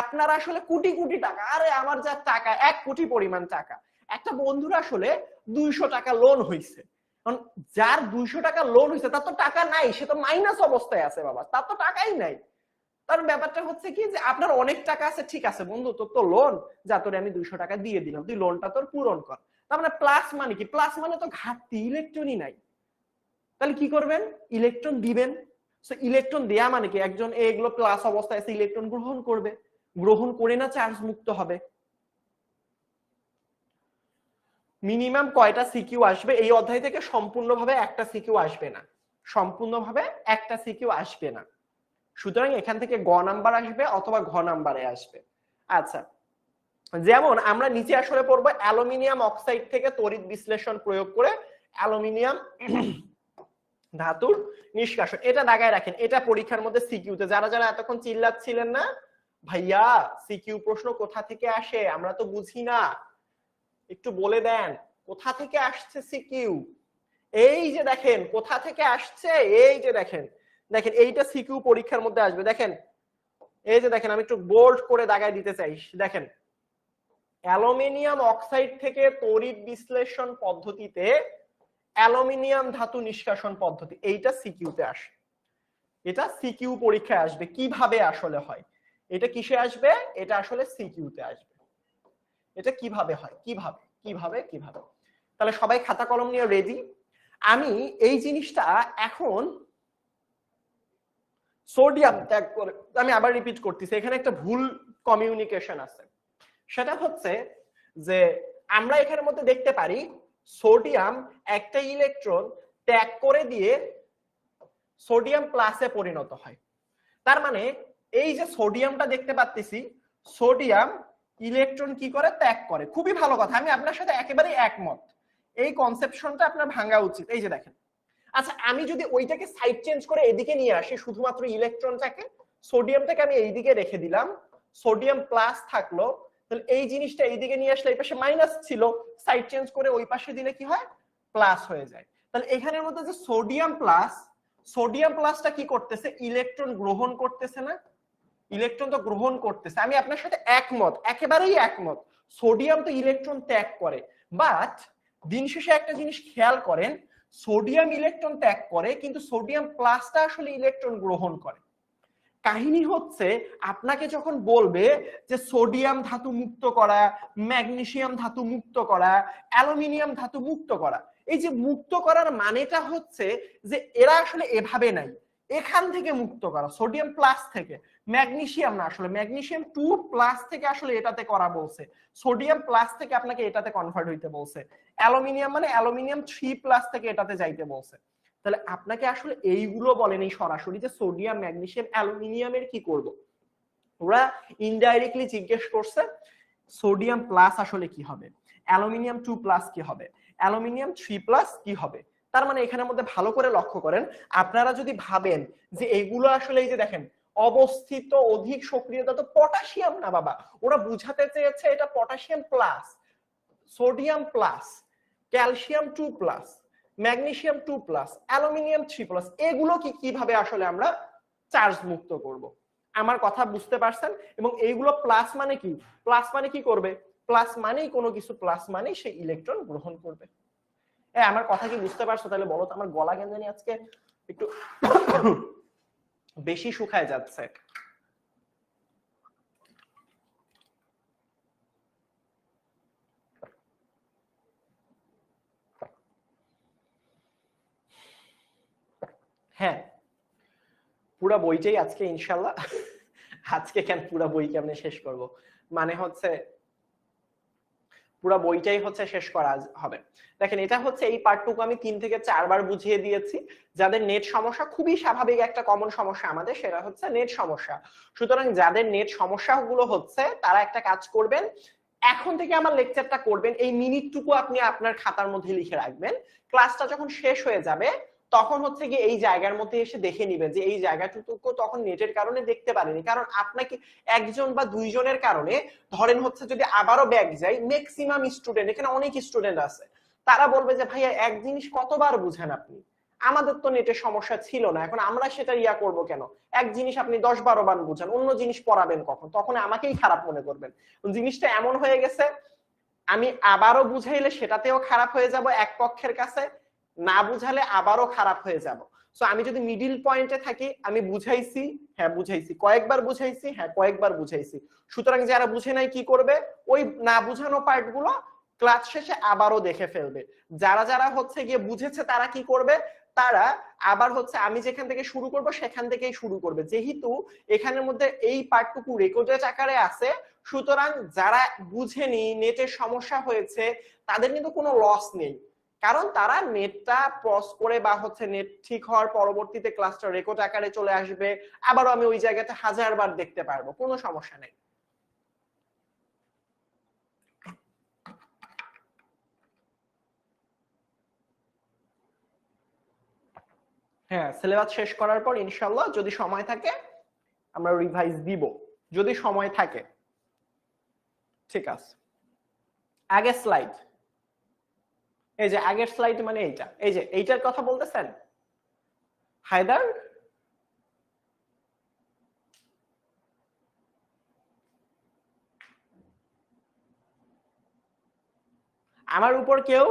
আপনার আসলে কোটি কোটি টাকা, আরে আমার যা টাকা 1 কোটি পরিমাণ টাকা, একটা বন্ধুর আসলে 200 টাকা লোন হইছে, যার 200 টাকা লোন হয়েছে তার তো টাকা নাই, সে তো মাইনাস অবস্থায় আছে বাবা, তার তো টাকাই নাই। তার ব্যাপারটা হচ্ছে কি যে আপনার অনেক টাকা আছে, ঠিক আছে বন্ধু তোর তো লোন, যা তোরে আমি 200 টাকা দিয়ে দিলাম, তুই লোনটা তোর পূরণ কর। তার মানে প্লাস মানে কি? প্লাস মানে তো ঘাটতি, ইলেকট্রনই নাই। তাহলে কি করবেন? ইলেকট্রন দিবেন। সো ইলেকট্রন দেয়া মানে কি, একজন এগুলো প্লাস অবস্থায় আছে, ইলেকট্রন গ্রহণ করবে, গ্রহণ করে না চার্জ মুক্ত হবে। মিনিমাম কয়টা সিকিউ আসবে এই অধ্যায় থেকে? সম্পূর্ণভাবে একটা সিকিউ আসবে না, সম্পূর্ণভাবে একটা সিকিউ আসবে না। সুতরাং এখান থেকে গ নাম্বার আসবে অথবা ঘ নাম্বারে আসবে। আচ্ছা, যেমন আমরা নিচে আসলে পড়বো অ্যালুমিনিয়াম অক্সাইড থেকে তড়িৎ বিশ্লেষণ প্রয়োগ করে অ্যালুমিনিয়াম ধাতুর নিষ্কাশন। এটা দাগায় রাখেন, এটা পরীক্ষার মধ্যে সিকিউতে যারা যারা এতক্ষণ চিল্লাচ্ছিলেন না ভাইয়া সিকিউ প্রশ্ন কোথা থেকে আসে আমরা তো বুঝি না, একটু বলে দেন কোথা থেকে আসছে সিকিউ। এই যে দেখেন কোথা থেকে আসছে, এই যে দেখেন, দেখেন এইটা সিকিউ পরীক্ষার মধ্যে আসবে। দেখেন এই যে দেখেন, আমি একটু বোল্ড করে দাগায় দিতে চাই, দেখেন অ্যালুমিনিয়াম অক্সাইড থেকে তড়িৎ বিশ্লেষণ পদ্ধতিতে অ্যালুমিনিয়াম ধাতু নিষ্কাশন পদ্ধতি, এইটা সিকিউতে আসে, এটা সিকিউ পরীক্ষায় আসবে। কিভাবে আসলে হয় এটা? কিসে আসবে এটা? আসলে সিকিউতে আসবে। এটা কিভাবে হয়, কিভাবে কিভাবে কিভাবে? তাহলে সবাই খাতা কলম নিয়ে রেডি? আমি এই জিনিসটা এখন সোডিয়াম ত্যাগ করে, আমি আবার রিপিট করতেছি, এখানে একটা ভুল কমিউনিকেশন আছে। সেটা হচ্ছে যে আমরা এখানের মধ্যে দেখতে পারি সোডিয়াম একটা ইলেকট্রন ত্যাগ করে দিয়ে সোডিয়াম প্লাসে পরিণত হয়। তার মানে এই যে সোডিয়ামটা দেখতে পাচ্ছি, সোডিয়াম ইলেকট্রন কি করে? ত্যাগ করে। খুবই ভালো কথা, আমি আপনার সাথে একেবারে একমত, এই কনসেপশনটা আপনার ভাঙা উচিত। এই যে দেখেন, আচ্ছা আমি যদি ওইটাকে সাইড চেঞ্জ করে এদিকে নিয়ে আসি, শুধুমাত্র ইলেকট্রনটাকে, সোডিয়ামটাকে আমি এইদিকে রেখে দিলাম, সোডিয়াম প্লাস থাকলো, তাহলে এই জিনিসটা এইদিকে নিয়ে আসলে এই পাশে মাইনাস ছিল, সাইড চেঞ্জ করে ওই পাশে দিলে কি হয়? প্লাস হয়ে যায়। তাহলে এখানের মধ্যে যে সোডিয়াম প্লাস, সোডিয়াম প্লাসটা কি করতেছে? ইলেকট্রন গ্রহণ করতেছে না? ইলেকট্রন তো গ্রহণ করতেছে, আমি আপনার সাথে একমত, একেবারেই একমত, সোডিয়াম তো ইলেকট্রন ত্যাগ করে। বাট দিন শেষে একটা জিনিস খেয়াল করেন, সোডিয়াম ইলেকট্রন ত্যাগ করে কিন্তু সোডিয়াম প্লাসটা আসলে ইলেকট্রন গ্রহণ করে। কাহিনী হচ্ছে আপনাকে যখন বলবে যে সোডিয়াম ধাতু মুক্ত করা, ম্যাগনেসিয়াম ধাতু মুক্ত করা, অ্যালুমিনিয়াম ধাতু মুক্ত করা, এই যে মুক্ত করার মানেটা হচ্ছে যে এরা আসলে এভাবে নাই, এখান থেকে মুক্ত করা, সোডিয়াম প্লাস থেকে, ম্যাগনেসিয়াম না, আসলে ম্যাগনেসিয়াম 2 প্লাস থেকে আসলে এটাতে করা বলছে, সোডিয়াম প্লাস থেকে আপনাকে এটাতে কনভার্ট হইতে বলছে, অ্যালুমিনিয়াম মানে অ্যালুমিনিয়াম 3 প্লাস থেকে এটাতে যাইতে বলছে। তাহলে আপনাকে আসলে এইগুলো বলেনি সরাসরি যে সোডিয়াম ম্যাগনেসিয়াম অ্যালুমিনিয়ামের কি করব, ওরা ইনডাইরেক্টলি জিজ্ঞেস করছে সোডিয়াম প্লাস আসলে কি হবে, অ্যালুমিনিয়াম 2 প্লাস কি হবে, অ্যালুমিনিয়াম 3 প্লাস কি হবে। তার মানে এখানের মধ্যে ভালো করে লক্ষ্য করেন, আপনারা যদি ভাবেন যে এগুলো আসলে এই যে দেখেন অবস্থিত অধিক সক্রিয়তা, তো পটাশিয়াম না বাবা, ওরা বুঝাতে চেয়েছে এটা potassium plus, sodium plus, calcium 2 plus, magnesium 2 plus, aluminium 3 plus, এগুলো কি কিভাবে আসলে আমরা চার্জ মুক্ত করব। আমার কথা বুঝতে পারছেন? এবং এইগুলো প্লাস মানে কি? প্লাস মানে কি করবে? প্লাস মানেই কোনো কিছু প্লাস মানেই সে ইলেকট্রন গ্রহণ করবে। আমার কথা কি বুঝতে পারছো? তাহলে বলো তো, আমার গলা কেন জানি আজকে একটু বেশি শুকায় যাচ্ছে। হ্যাঁ, পুরা বইটাই আজকে ইনশাল্লাহ, আজকে কেন পুরা বই কেমনে শেষ করব, মানে হচ্ছে পুরা বইটাই হচ্ছে শেষ করা হবে। দেখেন এটা হচ্ছে এই পার্টটুকু আমি 3 থেকে 4 বার বুঝিয়ে দিয়েছি। যাদের নেট সমস্যা, খুবই স্বাভাবিক একটা কমন সমস্যা আমাদের, সেটা হচ্ছে নেট সমস্যা। সুতরাং যাদের নেট সমস্যাগুলো হচ্ছে তারা একটা কাজ করবেন, এখন থেকে আমার লেকচারটা করবেন, এই মিনিটটুকু আপনি আপনার খাতার মধ্যে লিখে রাখবেন, ক্লাসটা যখন শেষ হয়ে যাবে তখন হচ্ছে কি এই জায়গার মধ্যে এসে দেখে নিবেন যে এই জায়গাটুকু তখন নেটের কারণে দেখতে পারেনি, কারণ আপনাকে একজন বা দুইজনের কারণে, ধরেন হচ্ছে যদি আবারও ব্যাক যাই, ম্যাক্সিমাম স্টুডেন্ট, এখানে অনেক স্টুডেন্ট আছে, তারা বলবে যে ভাইয়া এক জিনিস কতবার বুঝেন আপনি, আমাদের তো নেটের সমস্যা ছিল না, এখন আমরা সেটা ইয়া করব কেন, এক জিনিস আপনি 10-12 বার বুঝেন, অন্য জিনিস পড়াবেন কখন, তখন আমাকেই খারাপ মনে করবেন। জিনিসটা এমন হয়ে গেছে আমি আবারও বুঝাইলে সেটাতেও খারাপ হয়ে যাব এক পক্ষের কাছে, না বুঝালে আবারও খারাপ হয়ে যাব। সো আমি যদি মিডিল পয়েন্টে থাকি, আমি বুঝাইছি, হ্যাঁ বুঝাইছি, কয়েকবার বুঝাইছি, হ্যাঁ কয়েকবার বুঝাইছি, সুতরাং যারা বুঝে নাই কি করবে, ওই না বুঝানো পার্ট গুলো ক্লাস শেষে আবারও দেখে ফেলবে। যারা যারা হচ্ছে গিয়ে বুঝেছে তারা কি করবে, তারা আবার হচ্ছে আমি যেখান থেকে শুরু করব সেখান থেকেই শুরু করবে। যেহেতু এখানের মধ্যে এই পার্টটুকু রেকর্ডেড আকারে আছে, সুতরাং যারা বুঝেনি, নেটের সমস্যা হয়েছে, তাদের কিন্তু কোনো লস নেই, কারণ তারা নেটটা পজ করে বা হচ্ছে নেট ঠিক হওয়ার পরবর্তীতে ক্লাসটা রেকর্ড আকারে চলে আসবে, আবারও আমি ওই জায়গাতে 1000 বার দেখতে পারবো, কোনো সমস্যা নেই। হ্যাঁ, সিলেবাস শেষ করার পর ইনশাআল্লাহ যদি সময় থাকে আমরা রিভাইজ দিব, যদি সময় থাকে। ঠিক আছে, আগের স্লাইড, এই যে আগের স্লাইড মানে এইটা, এই যে এইটার কথা বলতেছেন হায়দার? আমার উপর কেউ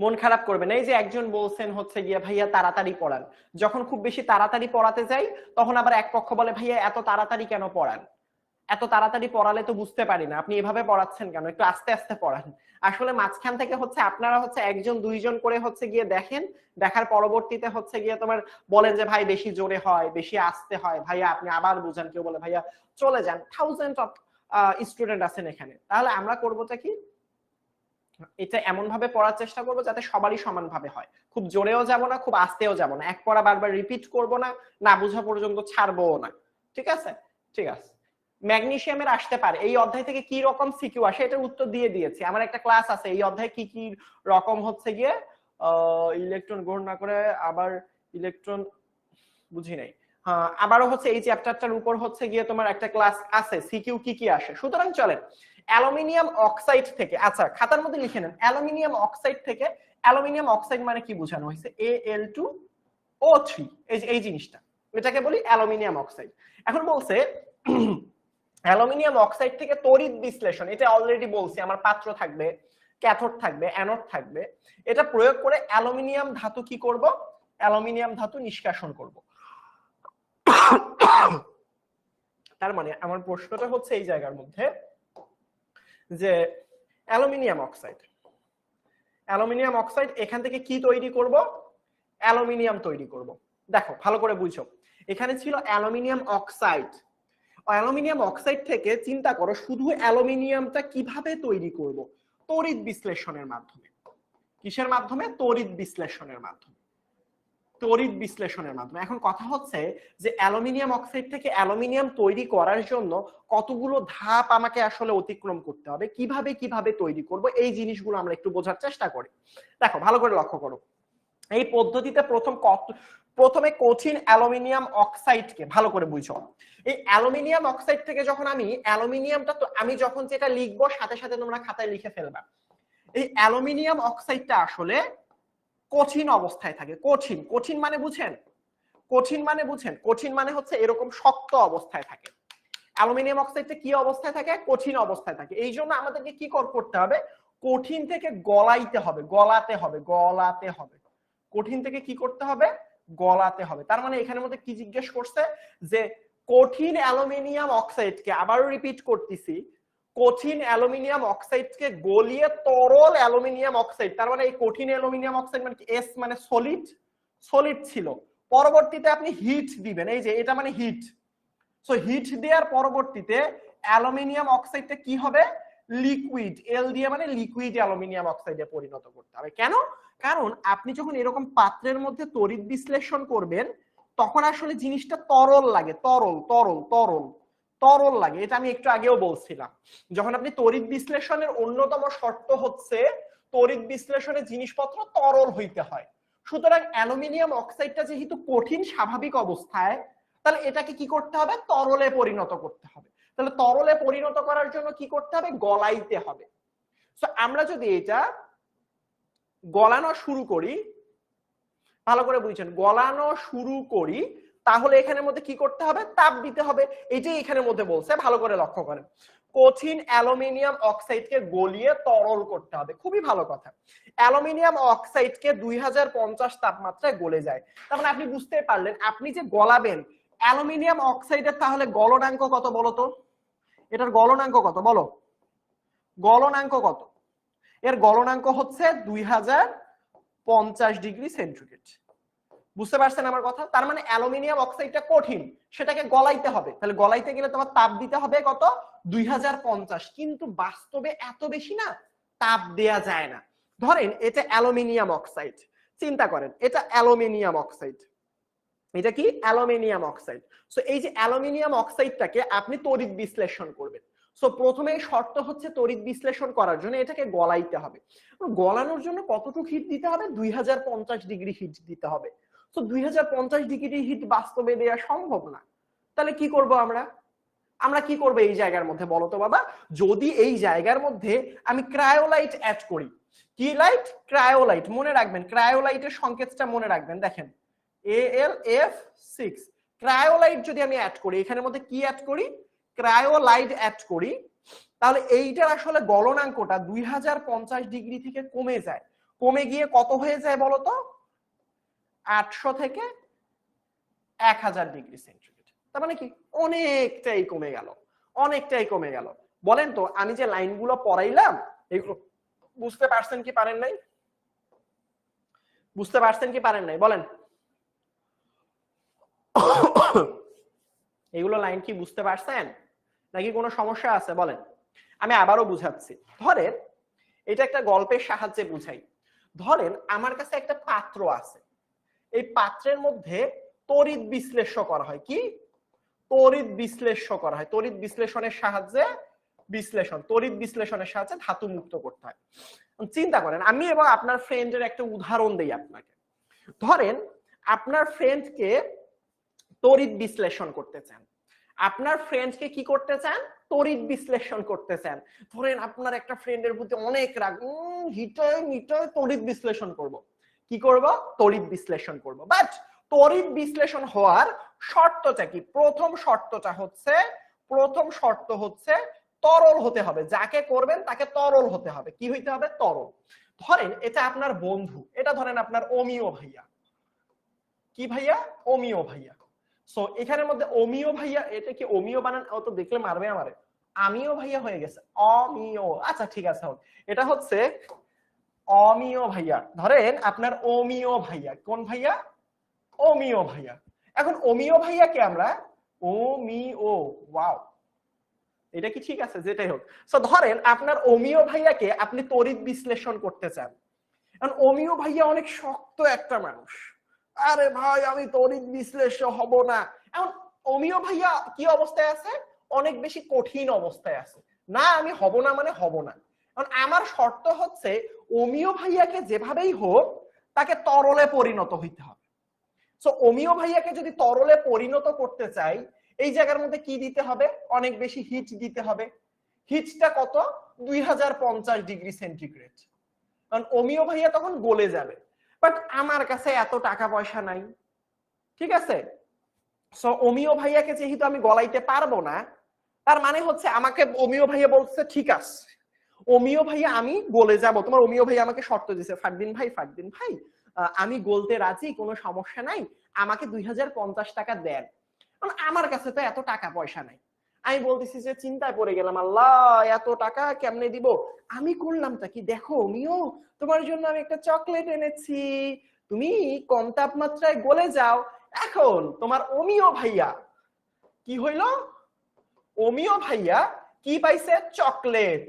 মন খারাপ করবে না। এই যে একজন বলছেন হচ্ছে গিয়া ভাইয়া তাড়াতাড়ি পড়ান, যখন খুব বেশি তাড়াতাড়ি পড়াতে যাই তখন আবার এক পক্ষ বলে ভাইয়া এত তাড়াতাড়ি কেন পড়ান, এত তাড়াতাড়ি পড়ালে তো বুঝতে পারি না, আপনি এভাবে পড়াচ্ছেন কেন, একটু আস্তে আস্তে পড়ান। আসলে মাঝখান থেকে হচ্ছে আপনারা হচ্ছে একজন দুইজন করে হচ্ছে গিয়ে দেখেন, দেখার পরবর্তীতে হচ্ছে গিয়ে তোমার বলেন যে ভাই বেশি জোরে হয়, বেশি আস্তে হয়, ভাইয়া আপনি আবার বুঝান, কেউ বলে ভাইয়া চলে যান, থাউজেন্ড অফ স্টুডেন্ট আছেন এখানে। তাহলে আমরা করবোটা কি, এটা এমন ভাবে পড়ার চেষ্টা করবো যাতে সবারই সমানভাবে হয়, খুব জোরেও যাব না, খুব আস্তেও যাব না, এক পড়া বারবার রিপিট করব না, না বোঝা পর্যন্ত ছাড়বো না। ঠিক আছে, ঠিক আছে। ম্যাগনেসিয়ামের আসতে পারে, এই অধ্যায় থেকে কি রকম সিকিউ আসে এটার উত্তর দিয়ে দিয়েছি, আমার একটা ক্লাস আছে এই অধ্যায়ে কি কি রকম হচ্ছে গিয়ে ইলেকট্রন গ্রহণ না করে আবার ইলেকট্রন, বুঝি নাই, হ্যাঁ আবারও হচ্ছে এই চ্যাপ্টারটার উপর হচ্ছে গিয়ে তোমার একটা ক্লাস আছে সিকিউ কি কি আসে। সুতরাং চলেন অ্যালুমিনিয়াম অক্সাইড থেকে, আচ্ছা খাতার মধ্যে লিখে নেন, অ্যালুমিনিয়াম অক্সাইড থেকে, অ্যালুমিনিয়াম অক্সাইড মানে কি বোঝানো হয়েছে, Al2O3, এই জিনিসটা, এটাকে বলি অ্যালুমিনিয়াম অক্সাইড। এখন বলছে অ্যালুমিনিয়াম অক্সাইড থেকে তড়িৎ বিশ্লেষণ, এটা অলরেডি বলছি, আমার পাত্র থাকবে, ক্যাথোড থাকবে, অ্যানোড থাকবে, এটা প্রয়োগ করে অ্যালুমিনিয়াম ধাতু কি করব, অ্যালুমিনিয়াম ধাতু নিষ্কাশন করব। তার মানে আমার প্রশ্নটা হচ্ছে এই জায়গার মধ্যে যে অ্যালুমিনিয়াম অক্সাইড, অ্যালুমিনিয়াম অক্সাইড এখান থেকে কি তৈরি করব, অ্যালুমিনিয়াম তৈরি করব। দেখো ভালো করে বুঝো, এখানে ছিল অ্যালুমিনিয়াম অক্সাইড, অ্যালুমিনিয়াম অক্সাইড থেকে চিন্তা করো শুধু অ্যালুমিনিয়ামটা কিভাবে তৈরি করব, তড়িৎ বিশ্লেষণের মাধ্যমে। কিসের মাধ্যমে? তড়িৎ বিশ্লেষণের মাধ্যমে, তড়িৎ বিশ্লেষণের মাধ্যমে। এখন কথা হচ্ছে যে অ্যালুমিনিয়াম অক্সাইড থেকে অ্যালুমিনিয়াম তৈরি করার জন্য কতগুলো ধাপ আমাকে আসলে অতিক্রম করতে হবে, কিভাবে কিভাবে তৈরি করব, এই জিনিসগুলো আমরা একটু বোঝার চেষ্টা করি। দেখো ভালো করে লক্ষ্য করো, এই পদ্ধতিতে প্রথমে কঠিন অ্যালুমিনিয়াম অক্সাইডকে ভালো করে বুঝো, এই অ্যালুমিনিয়াম অক্সাইড থেকে যখন আমি অ্যালুমিনিয়ামটা, তো আমি যখন যেটা লিখবো সাথে সাথে তোমরা খাতায় লিখে ফেলবা, এই অ্যালুমিনিয়াম অক্সাইডটা আসলে কঠিন অবস্থায় থাকে। কঠিন, কঠিন মানে বুঝেন, কঠিন মানে বুঝেন, কঠিন মানে হচ্ছে এরকম শক্ত অবস্থায় থাকে। অ্যালুমিনিয়াম অক্সাইডটা কি অবস্থায় থাকে? কঠিন অবস্থায় থাকে। এই জন্য আমাদেরকে কি করতে হবে, কঠিন থেকে গলাইতে হবে, গলাতে হবে, গলাতে হবে, কঠিন থেকে কি করতে হবে, গলাতে হবে। তার মানে এখানের মধ্যে কি জিজ্ঞেস করছে যে কঠিন অ্যালুমিনিয়াম অক্সাইডকে, আবারও রিপিট করতেছি, কঠিন অ্যালুমিনিয়াম অক্সাইডকে গলিয়ে তরল অ্যালুমিনিয়াম অক্সাইড, তার মানে এই কঠিন অ্যালুমিনিয়াম অক্সাইড মানে কি, এস মানে সলিড, সলিড ছিল, পরবর্তীতে আপনি হিট দিবেন, এই যে এটা মানে হিট, সো হিট দেওয়ার পরবর্তীতে অ্যালুমিনিয়াম অক্সাইডটা কি হবে, লিকুইড, এল দিয়ে মানে লিকুইড অ্যালুমিনিয়াম অক্সাইডে পরিণত করতে হবে। কেন? কারণ আপনি যখন এরকম পাত্রের মধ্যে তড়িৎ বিশ্লেষণ করবেন তখন আসলে জিনিসটা তরল লাগে, তরল তরল তরল তরল লাগে, এটা আমি একটু আগেও বলছিলাম। যখন আপনি তড়িৎ বিশ্লেষণের অন্যতম শর্ত হচ্ছে তড়িৎ বিশ্লেষণে জিনিসপত্র তরল হইতে হয়। সুতরাং অ্যালুমিনিয়াম অক্সাইডটা যেহেতু কঠিন স্বাভাবিক অবস্থায়, তাহলে এটাকে কি করতে হবে, তরলে পরিণত করতে হবে। তাহলে তরলে পরিণত করার জন্য কি করতে হবে, গলাইতে হবে। সো আমরা যদি এটা গলানো শুরু করি, ভালো করে বুঝছেন, গলানো শুরু করি, তাহলে এখানের মধ্যে কি করতে হবে, তাপ দিতে হবে, এটাই এখানের মধ্যে বলছে, ভালো করে লক্ষ্য করেন। কঠিন অ্যালুমিনিয়াম অক্সাইডকে গলিয়ে তরল করতে হবে। খুবই ভালো কথা। অ্যালুমিনিয়াম অক্সাইডকে 2050 তাপমাত্রায় গলে যায়। তার মানে আপনি বুঝতে পারলেন, আপনি যে গলাবেন অ্যালুমিনিয়াম অক্সাইডের, তাহলে গলনাঙ্ক কত বলো তো? এটার গলনাঙ্ক কত বলো? গলনাঙ্ক কত? এর গলনাঙ্ক হচ্ছে 2050 ডিগ্রি সেন্টিগ্রেড। বুঝতে পারছেন আমার কথা? তার মানে অ্যালুমিনিয়াম অক্সাইডটা কঠিন, সেটাকে গলাইতে হবে। তাহলে গলাইতে গেলে তোমার তাপ দিতে হবে কত? 2050। কিন্তু বাস্তবে এত বেশি না, তাপ দেয়া যায় না। ধরেন এটা অ্যালুমিনিয়াম অক্সাইড, চিন্তা করেন এটা অ্যালুমিনিয়াম অক্সাইড, এটা কি অ্যালুমিনিয়াম অক্সাইড। সো এই যে অ্যালুমিনিয়াম অক্সাইডটাকে আপনি তড়িৎ বিশ্লেষণ করবেন। সো প্রথমে শর্ত হচ্ছে তড়িৎ বিশ্লেষণ করার জন্য এটাকে গলাইতে হবে। গলানোর জন্য কতটুকু হিট দিতে হবে? 2050 ডিগ্রি হিট দিতে হবে। তো 2050 ডিগ্রি হিট বাস্তবে দেওয়া সম্ভব না। তাহলে কি করব আমরা? আমরা কি করব এই জায়গার মধ্যে বলো তো বাবা? যদি এই জায়গার মধ্যে আমি ক্রায়োলাইট অ্যাড করি, কি লাইট? ক্রায়োলাইট। মনে রাখবেন ক্রায়োলাইটের সংকেতটা মনে রাখবেন, দেখেন AlF6। ক্রায়োলাইট যদি আমি অ্যাড করি, এখানের মধ্যে কি অ্যাড করি? ক্রায়োলাইট অ্যাড করি, তাহলে এইটার আসলে গলনাঙ্কটা 2050 ডিগ্রি থেকে কমে যায়। কমে গিয়ে কত হয়ে যায় বলো তো? 800 থেকে 1000 ডিগ্রি সেন্টিগ্রেড। তার মানে কি অনেকটাই কমে গেল, অনেকটাই কমে গেল। বলেন তো আমি যে লাইনগুলো পড়াইলাম এগুলো বুঝতে পারছেন কি পারেন নাই? বুঝতে পারছেন কি পারেন নাই বলেন? এগুলো লাইন কি বুঝতে পারছেন নাকি কোনো সমস্যা আছে বলেন? আমি আবারও বুঝাচ্ছি। ধরেন এটা একটা গল্পের সাহায্যে বুঝাই। ধরেন আমার কাছে একটা পাত্র আছে, এই পাত্রের মধ্যে তড়িৎ বিশ্লেষণ করা হয়। কি? তড়িৎ বিশ্লেষণ করা হয়। তড়িৎ বিশ্লেষণের সাহায্যে তড়িৎ বিশ্লেষণের সাহায্যে ধাতু মুক্ত করতে হয়। চিন্তা করেন আমি এবং আপনার ফ্রেন্ডের একটা উদাহরণ দেই আপনাকে। ধরেন আপনার ফ্রেন্ডকে তড়িৎ বিশ্লেষণ করতে চান। আপনার ফ্রেন্ডকে কি করতে চান? তড়িৎ বিশ্লেষণ করতে চান। ধরেন আপনার একটা ফ্রেন্ডের প্রতি অনেক রাগ, হিটায় মিটায় তড়িৎ বিশ্লেষণ করব। কি করব? তড়িৎ বিশ্লেষণ করব। বাট তড়িৎ বিশ্লেষণ হওয়ার শর্তটা কি? প্রথম শর্ত হচ্ছে তরল হতে হবে। যাকে করবেন তাকে তরল হতে হবে। কি হইতে হবে? তরল। ধরেন এটা আপনার বন্ধু, এটা ধরেন আপনার অমিয় ভাইয়া। কি ভাইয়া? অমিয় ভাইয়া। সো এখানের মধ্যে অমিয় ভাইয়া, এটা কি অমিয় বানান? ও তো দেখলে মারবে আমারে। আমিও ভাইয়া হয়ে গেছে, অমিয়। আচ্ছা ঠিক আছে, হোক। এটা হচ্ছে অমিয় ভাইয়া। ধরেন আপনার অমিয় ভাইয়া। কোন ভাইয়া? অমিয় ভাইয়া। এখন অমিয় ভাইয়াকে আমরা অমিয়, ওয়াও, এটা কি ঠিক আছে? যেটাই হোক। সো ধরেন আপনার অমিয় ভাইয়াকে আপনি তড়িৎ বিশ্লেষণ করতে চান। কারণ অমিয় ভাইয়া অনেক শক্ত একটা মানুষ। আরে ভাই আমি তড়িৎ বিশ্লেষণ হব না। এখন অমিয় ভাইয়া কি অবস্থায় আছে? অনেক বেশি কঠিন অবস্থায় আছে। না আমি হব না মানে হব না। কারণ আমার শর্ত হচ্ছে অমিয় ভাইয়াকে যেভাবেই হোক তাকে তরলে পরিণত হইতে হবে। সো অমিয় ভাইয়াকে যদি তরলে পরিণত করতে চাই, এই জায়গার মধ্যে কি দিতে হবে? অনেক বেশি হিট দিতে হবে। হিটটা কত? 2050 ডিগ্রি সেন্টিগ্রেড। কারণ অমিয় ভাইয়া তখন গলে যাবে। বাট আমার কাছে এত টাকা পয়সা নাই, ঠিক আছে? সো অমিয় ভাইয়াকে যেহেতু আমি গলাইতে পারবো না, তার মানে হচ্ছে আমাকে অমিয় ভাইয়া বলছে ঠিক আছে অমিয় ভাইয়া আমি গলে যাব। তোমার অমিয় ভাইয়া আমাকে শর্ত দিছে, ফারদিন ভাই আমি গলতে রাজি, কোনো সমস্যা নাই, আমাকে 2050 টাকা দেন। কারণ আমার কাছে তো এত টাকা পয়সা নাই। আমি বলতেছি যে চিন্তায় পড়ে গেলাম, আল্লাহ এত টাকা কেমনে দিব। আমি করলামটা কি দেখো অমিয়, তোমার জন্য আমি একটা চকলেট এনেছি, তুমি কম তাপমাত্রায় গলে যাও। এখন তোমার অমিয় ভাইয়া কি হইল? অমিয় ভাইয়া কি পাইছে? চকলেট।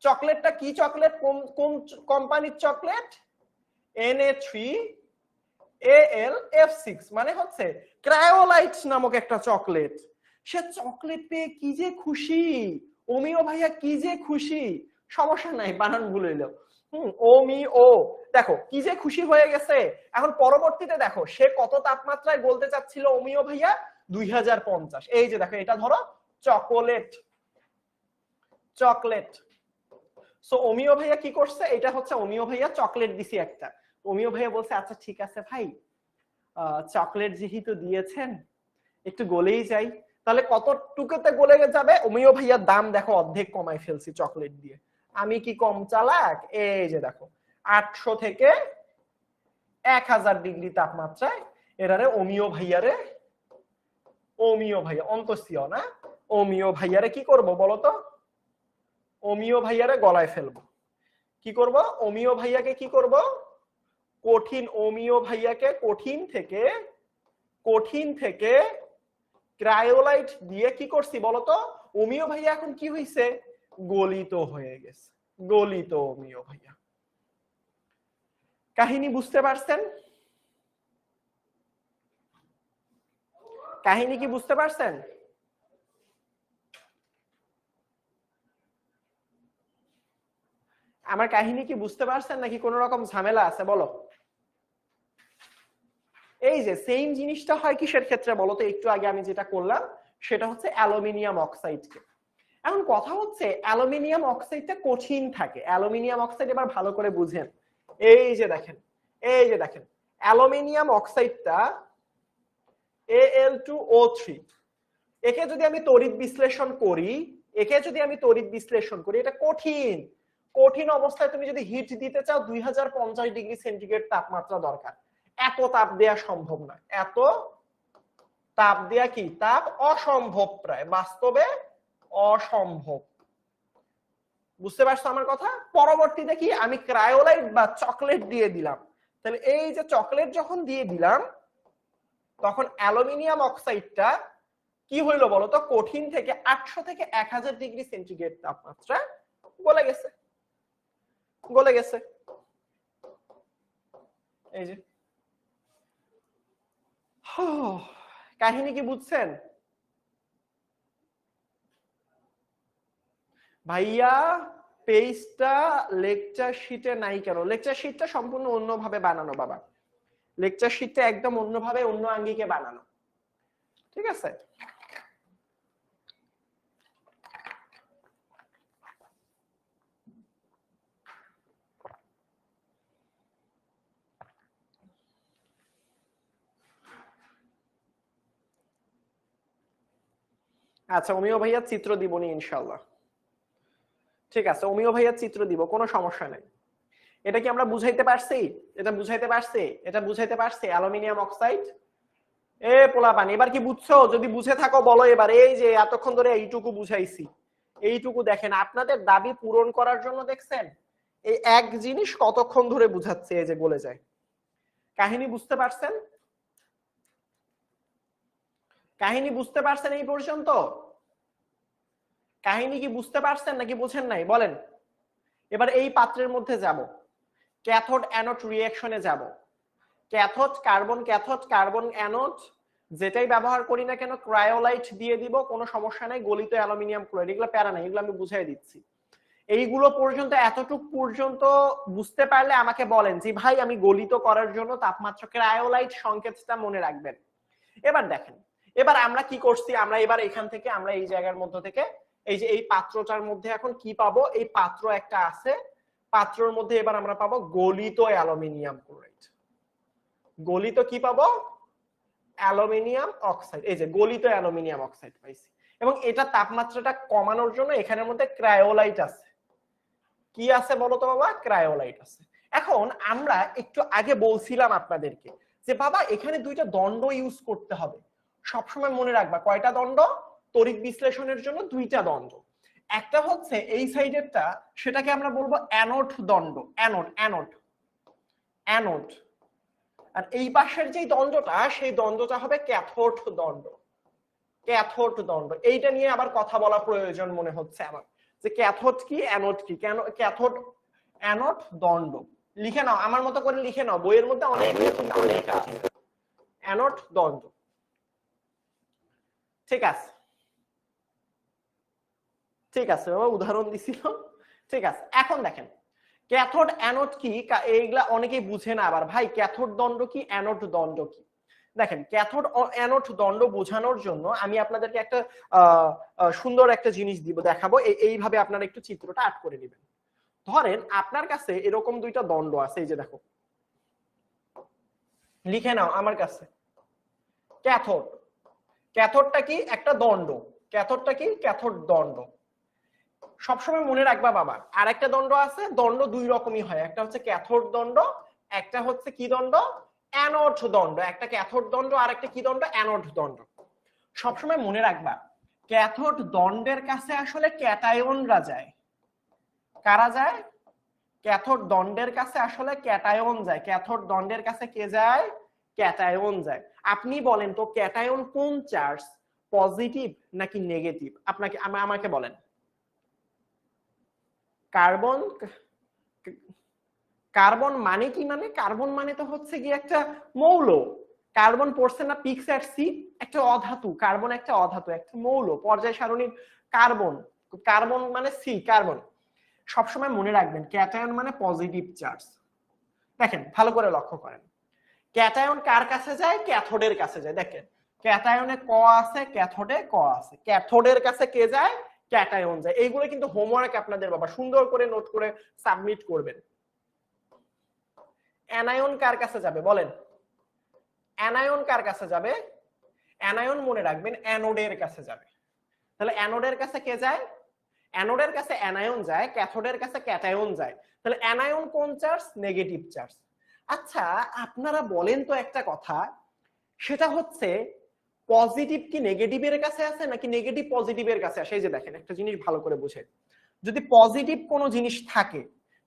চকলেটটা কি চকলেট? কোন কোম্পানির চকলেট? Na3Al-F6, মানে হচ্ছে ক্রায়োলাইট নামক একটা চকলেট। সে চকলেট পেয়ে কি যে খুশি, অমিয় ভাইয়া কি যে খুশি। সমস্যা নাই, বানান ভুল হইল। অমিয় দেখো কি যে খুশি হয়ে গেছে। এখন পরবর্তীতে দেখো সে কত তাপমাত্রায় গলতে চাচ্ছিল অমিয় ভাইয়া? 2050। এই যে দেখো এটা ধরো চকোলেট। সো অমিয় ভাইয়া কি করছে? এটা হচ্ছে অমিয় ভাইয়া চকলেট দিছি একটা। অমিয় ভাইয়া বলছে আচ্ছা ঠিক আছে ভাই, চকলেট যেহেতু দিয়েছেন একটু গলেই যাই। তাহলে কতটুকুতে গলে যাবে? অমিয় ভাইয়ার দাম দেখো অর্ধেক কমাই ফেলছি চকলেট দিয়ে। আমি কি কম চালাক? এই যে দেখো 800 থেকে 1000 ডিগ্রি তাপমাত্রায় এরারে অমিয় ভাইয়ারে, অমিয় ভাইয়া অন্তসীয় না, অমিয় ভাইয়ারে কি করব বলতো? অমিয় ভাইয়ারে গলায় ফেলবো। কি করব? অমিয় ভাইয়াকে কি করব? কঠিন অমিয় ভাইয়াকে কঠিন থেকে ক্রায়োলাইট দিয়ে কি করছি বলতো? অমিয় ভাইয়া এখন কি হইছে? গলিত হয়ে গেছে। গলিত অমিয় ভাইয়া। কাহিনী বুঝতে পারছেন? কাহিনী কি বুঝতে পারছেন? আমার কাহিনী কি বুঝতে পারছেন নাকি কোন রকম ঝামেলা আছে বলো? এই যে সেম জিনিসটা হয় কিসের ক্ষেত্রে বলো তো? একটু আগে আমি যেটা করলাম সেটা হচ্ছে অ্যালুমিনিয়াম অক্সাইডকে। এখন কথা হচ্ছে অ্যালুমিনিয়াম অক্সাইডটা কঠিন থাকে। অ্যালুমিনিয়াম অক্সাইড এবার ভালো করে বুঝেন। এই যে দেখেন অ্যালুমিনিয়াম অক্সাইডটা Al2O3, একে যদি আমি তড়িৎ বিশ্লেষণ করি, এটা কঠিন অবস্থায় তুমি যদি হিট দিতে চাও 2050 ডিগ্রি সেন্টিগ্রেড তাপমাত্রা দরকার। এত তাপ দেওয়া সম্ভব নয়। এত তাপ দেওয়া কি? তাপ অসম্ভব, প্রায় বাস্তবে অসম্ভব। বুঝতে পারছো আমার কথা? পরবর্তীতে কি আমি ক্রায়োলাইট বা চকলেট দিয়ে দিলাম। তাহলে এই যে চকলেট যখন দিয়ে দিলাম তখন অ্যালুমিনিয়াম অক্সাইডটা কি হইলো বলতো? কঠিন থেকে 800 থেকে 1000 ডিগ্রি সেন্টিগ্রেড তাপমাত্রা গলে গেছে। এই যে কাহিনী কি বুঝছেন ভাইয়া? পেজটা লেকচার শিটে নাই কেন? লেকচার শিটটা সম্পূর্ণ অন্যভাবে বানানো বাবা। লেকচার শিটটা একদম অন্যভাবে, অন্য আঙ্গিকে বানানো। ঠিক আছে? আচ্ছা, অমিয় ভাইয়া চিত্র দিবনি ইনশাআল্লাহ। ঠিক আছে, অমিয় ভাইয়া চিত্র দিব, কোনো সমস্যা নেই। এটা কি আমরা বুঝাইতে পারছি? এটা বুঝাইতে পারছি অ্যালুমিনিয়াম অক্সাইড। এ পোলাপান, এবার কি বুঝছো? যদি বুঝে থাকো বলো এবার। এই যে এতক্ষণ ধরে এইটুকু বুঝাইছি, এইটুকু দেখেন আপনাদের দাবি পূরণ করার জন্য দেখছেন এই এক জিনিস কতক্ষণ ধরে বুঝাচ্ছে, এই যে গলে যায়। কাহিনী বুঝতে পারছেন? কাহিনী বুঝতে পারছেন এই পর্যন্ত? কাহিনী কি বুঝতে পারছেন নাকি বুঝেন নাই বলেন? এবার এই পাত্রের মধ্যে যাব, ক্যাথোড অ্যানোড রিঅ্যাকশনে যাব। ক্যাথোড কার্বন অ্যানোড যেটাই ব্যবহার করি না কেন ক্রায়োলাইট দিয়ে দিব, কোনো সমস্যা নাই। গলিত অ্যালুমিনিয়াম ক্লোরাইড, এগুলো প্যারা নাই, এগুলো আমি বুঝাই দিচ্ছি। এইগুলো পর্যন্ত, এতটুক পর্যন্ত বুঝতে পারলে আমাকে বলেন যে ভাই আমি গলিত করার জন্য তাপমাত্রা ক্রায়োলাইট সংকেতটা মনে রাখবেন। এবার দেখেন, এবার আমরা কি করছি? আমরা এবার এখান থেকে, আমরা এই জায়গার মধ্যে থেকে, এই যে এই পাত্রটার মধ্যে এখন কি পাবো? এই পাত্র একটা আছে, পাত্রের মধ্যে এবার আমরা পাবো গলিত অ্যালুমিনিয়াম ক্লোরাইড। গলিত কি পাবো? Aluminium oxide. এই যে গলিত অ্যালুমিনিয়াম অক্সাইড পাইছি। এবং এটা তাপমাত্রাটা কমানোর জন্য এখানের মধ্যে ক্রায়োলাইট আছে। কি আছে বলো তো বাবা? ক্রায়োলাইট আছে। এখন আমরা একটু আগে বলছিলাম আপনাদেরকে যে বাবা এখানে দুইটা দণ্ড ইউজ করতে হবে। সবসময় মনে রাখবা কয়টা দণ্ড? তড়িৎ বিশ্লেষণের জন্য দুইটা দণ্ড। একটা হচ্ছে এই সাইডেরটা, সেটাকে আমরা বলবো অ্যানোড দণ্ড, অ্যানোড। আর এই পাশের যে দণ্ডটা, সেই দণ্ডটা হবে ক্যাথোড দণ্ড। এইটা নিয়ে আবার কথা বলা প্রয়োজন মনে হচ্ছে আমার, যে ক্যাথোড কি অ্যানোড কি। কেন ক্যাথোড অ্যানোড দণ্ড লিখে নাও, আমার মতো করে লিখে নাও, বইয়ের মধ্যে অনেক লেখা আছে অ্যানোড দণ্ড। ঠিক আছে বাবা, উদাহরণ দিছিলাম। ঠিক আছে, এখন দেখেন ক্যাথোড অ্যানোড কি, এইগুলা অনেকেই বুঝে না আবার। ভাই ক্যাথোড দণ্ড কি, অ্যানোড দণ্ড কি? দেখেন ক্যাথোড অ্যানোড দণ্ড বোঝানোর জন্য আমি আপনাদেরকে একটা সুন্দর একটা জিনিস দেখাবো। এইভাবে আপনারা একটু চিত্রটা আট করে নেবেন। ধরেন আপনার কাছে এরকম দুইটা দণ্ড আছে, এই যে দেখো, লিখে নাও আমার কাছে। ক্যাথোড ক্যাথোডটা কি একটা দণ্ড, ক্যাথোডটা কি ক্যাথোড দণ্ড। সবসময় মনে রাখবা বাবা, আর একটা দণ্ড আছে, দণ্ড দুই রকমই হয়, একটা হচ্ছে ক্যাথোড দণ্ড, একটা হচ্ছে কি দণ্ড, অ্যানোড দণ্ড। একটা ক্যাথোড দণ্ড আর একটা কি দণ্ড, অ্যানোড দণ্ড। সবসময় মনে রাখবা ক্যাথোড দণ্ডের কাছে আসলে ক্যাটায়নরা যায়। কারা যায়? ক্যাথোড দণ্ডের কাছে আসলে ক্যাটায়ন যায়। ক্যাথোড দণ্ডের কাছে কে যায়? ক্যাটায়ন যায়। আপনি বলেন তো ক্যাটায়ন কোন চার্জ, পজিটিভ নাকি নেগেটিভ? আপনাকে আমাকে বলেন। কার্বন, কার্বন মানে কি? মানে কার্বন মানে তো হচ্ছে কি একটা মৌল। কার্বন পড়ছে না পিক্স এট সি, একটা অধাতু। কার্বন একটা অধাতু, একটা মৌল, পর্যায় সারণীর কার্বন। কার্বন মানে সি, কার্বন। সবসময় মনে রাখবেন ক্যাটায়ন মানে পজিটিভ চার্জ। দেখেন ভালো করে লক্ষ্য করেন, ক্যাটায়ন কার কাছে যায়? ক্যাথোডের কাছে যায়। দেখেন ক্যাটায়নে ক আছে, ক্যাথোডে ক আছে। ক্যাথোডের কাছে কে যায়? ক্যাটায়ন যায়। এইগুলো কিন্তু হোমওয়ার্ক আপনাদের বাবা সুন্দর করে নোট করে সাবমিট করবেন। অ্যানায়ন কার কাছে যাবে বলেন? অ্যানায়ন কার কাছে যাবে? অ্যানায়ন মনে রাখবেন অ্যানোডের কাছে যাবে। তাহলে অ্যানোডের কাছে কে যায়? অ্যানোডের কাছে অ্যানায়ন যায়, ক্যাথোডের কাছে ক্যাটায়ন যায়। তাহলে অ্যানায়ন কোন চার্জ? Negative charge. আচ্ছা আপনারা বলেন তো একটা কথা, সেটা হচ্ছে পজিটিভ কি নেগেটিভের কাছে আছে নাকি নেগেটিভ পজিটিভের কাছে আসে? এই যে দেখেন একটা জিনিস ভালো করে বুঝে, যদি পজিটিভ কোনো জিনিস থাকে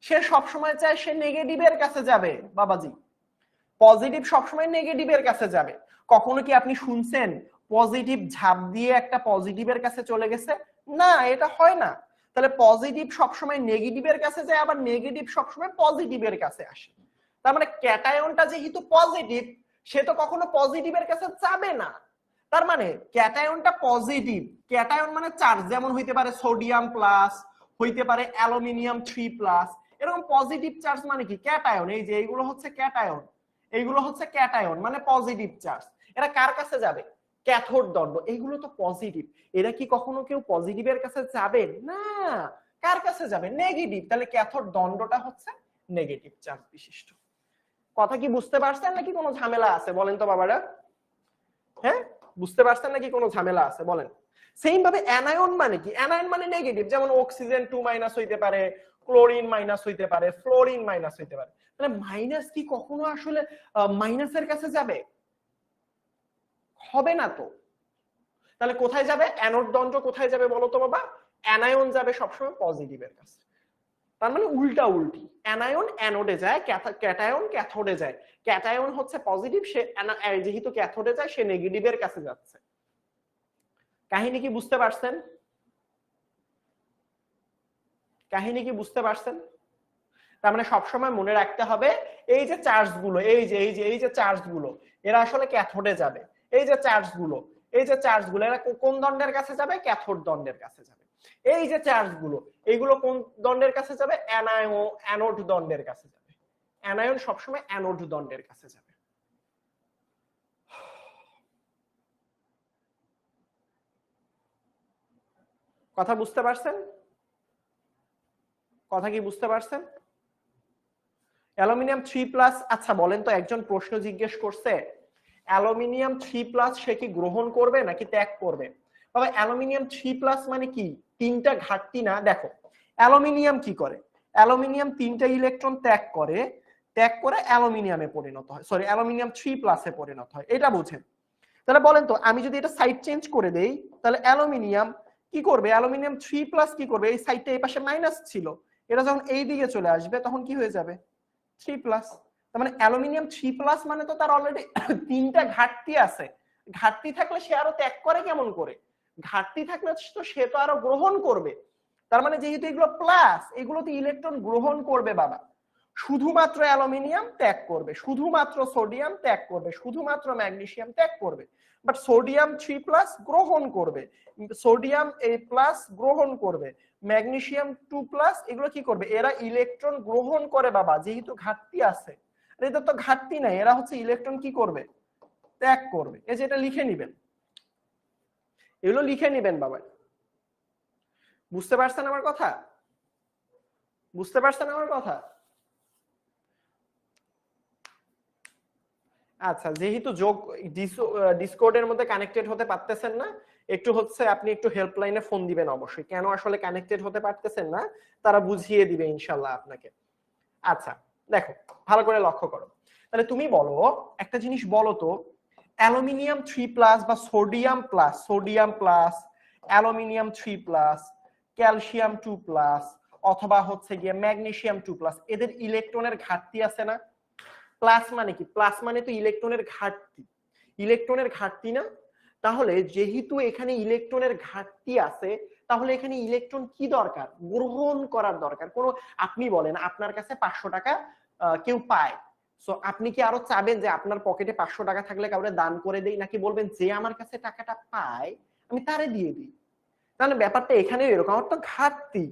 সে সবসময় চায় সে নেগেটিভের কাছে যাবে বাবাজি। পজিটিভ সবসময় নেগেটিভের কাছে যাবে। কখনো কি আপনি শুনছেন পজিটিভ ঝাঁপ দিয়ে একটা পজিটিভের কাছে চলে গেছে? না, এটা হয় না। তাহলে পজিটিভ সবসময় নেগেটিভের কাছে যায়, আবার নেগেটিভ সবসময় পজিটিভের কাছে আসে। তার মানে ক্যাটায়নটা যেহেতু পজিটিভ, সে তো কখনো পজিটিভের কাছে যাবে না। তার মানে ক্যাটায়নটা পজিটিভ। ক্যাটায়ন মানে চার্জ, যেমন হইতে পারে সোডিয়াম প্লাস, হইতে পারে অ্যালুমিনিয়াম 3+। এরকম পজিটিভ চার্জ মানে কি? ক্যাটায়ন। এই যে এইগুলো হচ্ছে ক্যাটায়ন, এইগুলো হচ্ছে ক্যাটায়ন মানে পজিটিভ চার্জ। এরা কার কাছে যাবে? ক্যাথোড দণ্ড। এইগুলো তো পজিটিভ, এরা কি কখনো কেউ পজিটিভের কাছে যাবে না? কার কাছে যাবে? নেগেটিভ। তাহলে ক্যাথোড দণ্ডটা হচ্ছে নেগেটিভ চার্জ বিশিষ্ট। কথা কি বুঝতে পারছেন নাকি কোনো ঝামেলা আছে বলেন তো বাবারা? হ্যাঁ বুঝতে পারছেন নাকি কোনো ঝামেলা আছে বলেন? সেম ভাবে অ্যানায়ন মানে কি? অ্যানায়ন মানে নেগেটিভ, যেমন অক্সিজেন 2- হইতে পারে, ক্লোরিন মাইনাস হইতে পারে, ফ্লোরিন মাইনাস হইতে পারে। তাহলে মাইনাস কি কখনো আসলে মাইনাসের কাছে যাবে? হবে না তো। তাহলে কোথায় যাবে? অ্যানোড দণ্ড কোথায় যাবে বলো তো বাবা? অ্যানায়ন যাবে সবসময় পজিটিভের কাছে। তার মানে উল্টা উল্টি, অ্যানায়ন অ্যানোডে যায়, ক্যাটায়ন ক্যাথোডে যায়। ক্যাটায়ন হচ্ছে পজিটিভ, সে যেহেতু ক্যাথোডে যায় সে নেগেটিভের কাছে যাচ্ছে। কাহিনী কি বুঝতে পারছেন? কাহিনী কি বুঝতে পারছেন? তার মানে সবসময় মনে রাখতে হবে এই যে চার্জ গুলো, এই যে চার্জ গুলো, এরা আসলে ক্যাথোডে যাবে। এই যে চার্জ গুলো, এই যে চার্জ গুলো, এরা কোন দণ্ডের কাছে যাবে? ক্যাথোড দণ্ডের কাছে যাবে। এই যে চার্জ গুলো, এইগুলো কোন দণ্ডের কাছে যাবে? অ্যানোড দণ্ডের কাছে যাবে। অ্যানায়ন সবসময় অ্যানোড দণ্ডের কাছে যাবে। কথা বুঝতে পারছেন? কথা কি বুঝতে পারছেন? অ্যালুমিনিয়াম 3+। আচ্ছা বলেন তো, একজন প্রশ্ন জিজ্ঞেস করছে অ্যালুমিনিয়াম 3+ সে কি গ্রহণ করবে নাকি ত্যাগ করবে? তবে অ্যালুমিনিয়াম 3+ মানে কি? তিনটা ঘাটতি না? দেখো অ্যালুমিনিয়াম কি করে, অ্যালুমিনিয়াম তিনটা ইলেকট্রন ত্যাগ করে, ত্যাগ করে অ্যালুমিনিয়ামে পরিণত হয়, সরি অ্যালুমিনিয়াম 3+ পরিণত হয়, এটা বুঝেন। তাহলে বলেন তো আমি যদি এটা সাইড চেঞ্জ করে দেই তাহলে অ্যালুমিনিয়াম কি করবে? অ্যালুমিনিয়াম 3+ কি করবে? এই সাইডটা এই পাশে মাইনাস ছিল, এটা যখন এই দিকে চলে আসবে তখন কি হয়ে যাবে? 3+। তার মানে অ্যালুমিনিয়াম 3+ মানে তো তার অলরেডি তিনটা ঘাটতি আছে। ঘাটতি থাকলে সে আরো ত্যাগ করে কেমন করে? ঘাটতি থাকলে তো সে তো আরো গ্রহণ করবে। তার মানে যেহেতু এগুলো প্লাস, এগুলোতে ইলেকট্রন গ্রহণ করবে বাবা। শুধুমাত্র অ্যালুমিনিয়াম ত্যাগ করবে, শুধুমাত্র সোডিয়াম ত্যাগ করবে, শুধুমাত্র ম্যাগনেসিয়াম ত্যাগ করবে। বাট সোডিয়াম 3+ গ্রহণ করবে, সোডিয়াম A+ গ্রহণ করবে, ম্যাগনেসিয়াম 2+, এগুলো কি করবে? এরা ইলেকট্রন গ্রহণ করে বাবা, যেহেতু ঘাটতি আছে। এদের তো ঘাটতি নাই, এরা হচ্ছে ইলেকট্রন কি করবে? ত্যাগ করবে। এই যে এটা লিখে নিবেন, এগুলো লিখে নিবেন বাবা। বুঝতে পারছেন আমার কথা? বুঝতে পারছেন আমার কথা? আচ্ছা, যেহেতু যোগ ডিসকর্ডের মধ্যে কানেক্টেড হতে পারতেছেন না, একটু হচ্ছে আপনি একটু হেল্পলাইনে ফোন দিবেন অবশ্যই, কেন আসলে কানেক্টেড হতে পারতেছেন না তারা বুঝিয়ে দিবে ইনশাআল্লাহ আপনাকে। আচ্ছা দেখো ভালো করে লক্ষ্য করো, তাহলে তুমি বলো একটা জিনিস বলো তো, অ্যালুমিনিয়াম 3+ বা সোডিয়াম প্লাস অ্যালুমিনিয়াম 3+, ক্যালসিয়াম 2+, অথবা হচ্ছে গিয়ে ম্যাগনেসিয়াম 2+, এদের ইলেকট্রনের ঘাটতি আছে না? প্লাস মানে কি? প্লাস মানে তো ইলেকট্রনের ঘাটতি, ইলেকট্রনের ঘাটতি না? তাহলে যেহেতু এখানে ইলেকট্রনের ঘাটতি আছে, তাহলে এখানে ইলেকট্রন কি দরকার? গ্রহণ করার দরকার। কোন আপনি বলেন আপনার কাছে 500 টাকা কেউ পায়, সো আপনি কি আরো চাবেন যে আপনার পকেটে 500 টাকা থাকলে কাউরে দান করে দেই, নাকি বলবেন যে আমার কাছে টাকাটা পায় আমি তারে দিয়ে দিই? তাহলে ব্যাপারটা এখানেও এরকম, আমার তো ঘাটতি।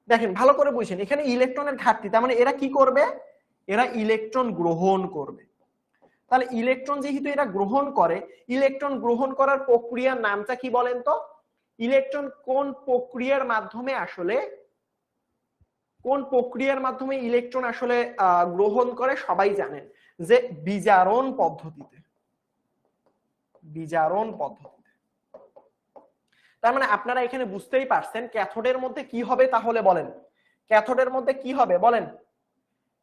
দেখেন ভালো করে বুঝেন, এখানে ইলেকট্রনের ঘাটতি, তার মানে এরা কি করবে? এরা ইলেকট্রন গ্রহণ করবে। তাহলে ইলেকট্রন যেহেতু এরা গ্রহণ করে, ইলেকট্রন গ্রহণ করার প্রক্রিয়ার নামটা কি বলেন তো? ইলেকট্রন কোন প্রক্রিয়ার মাধ্যমে আসলে ইলেকট্রন আসলে গ্রহণ করে সবাই জানেন, যে বিজারণ পদ্ধতিতে। বিজারণ পদ্ধতিতে। তার মানে আপনারা এখানে বুঝতেই পারছেন ক্যাথোডের মধ্যে কি হবে, তাহলে বলেন ক্যাথোডের মধ্যে কি হবে বলেন?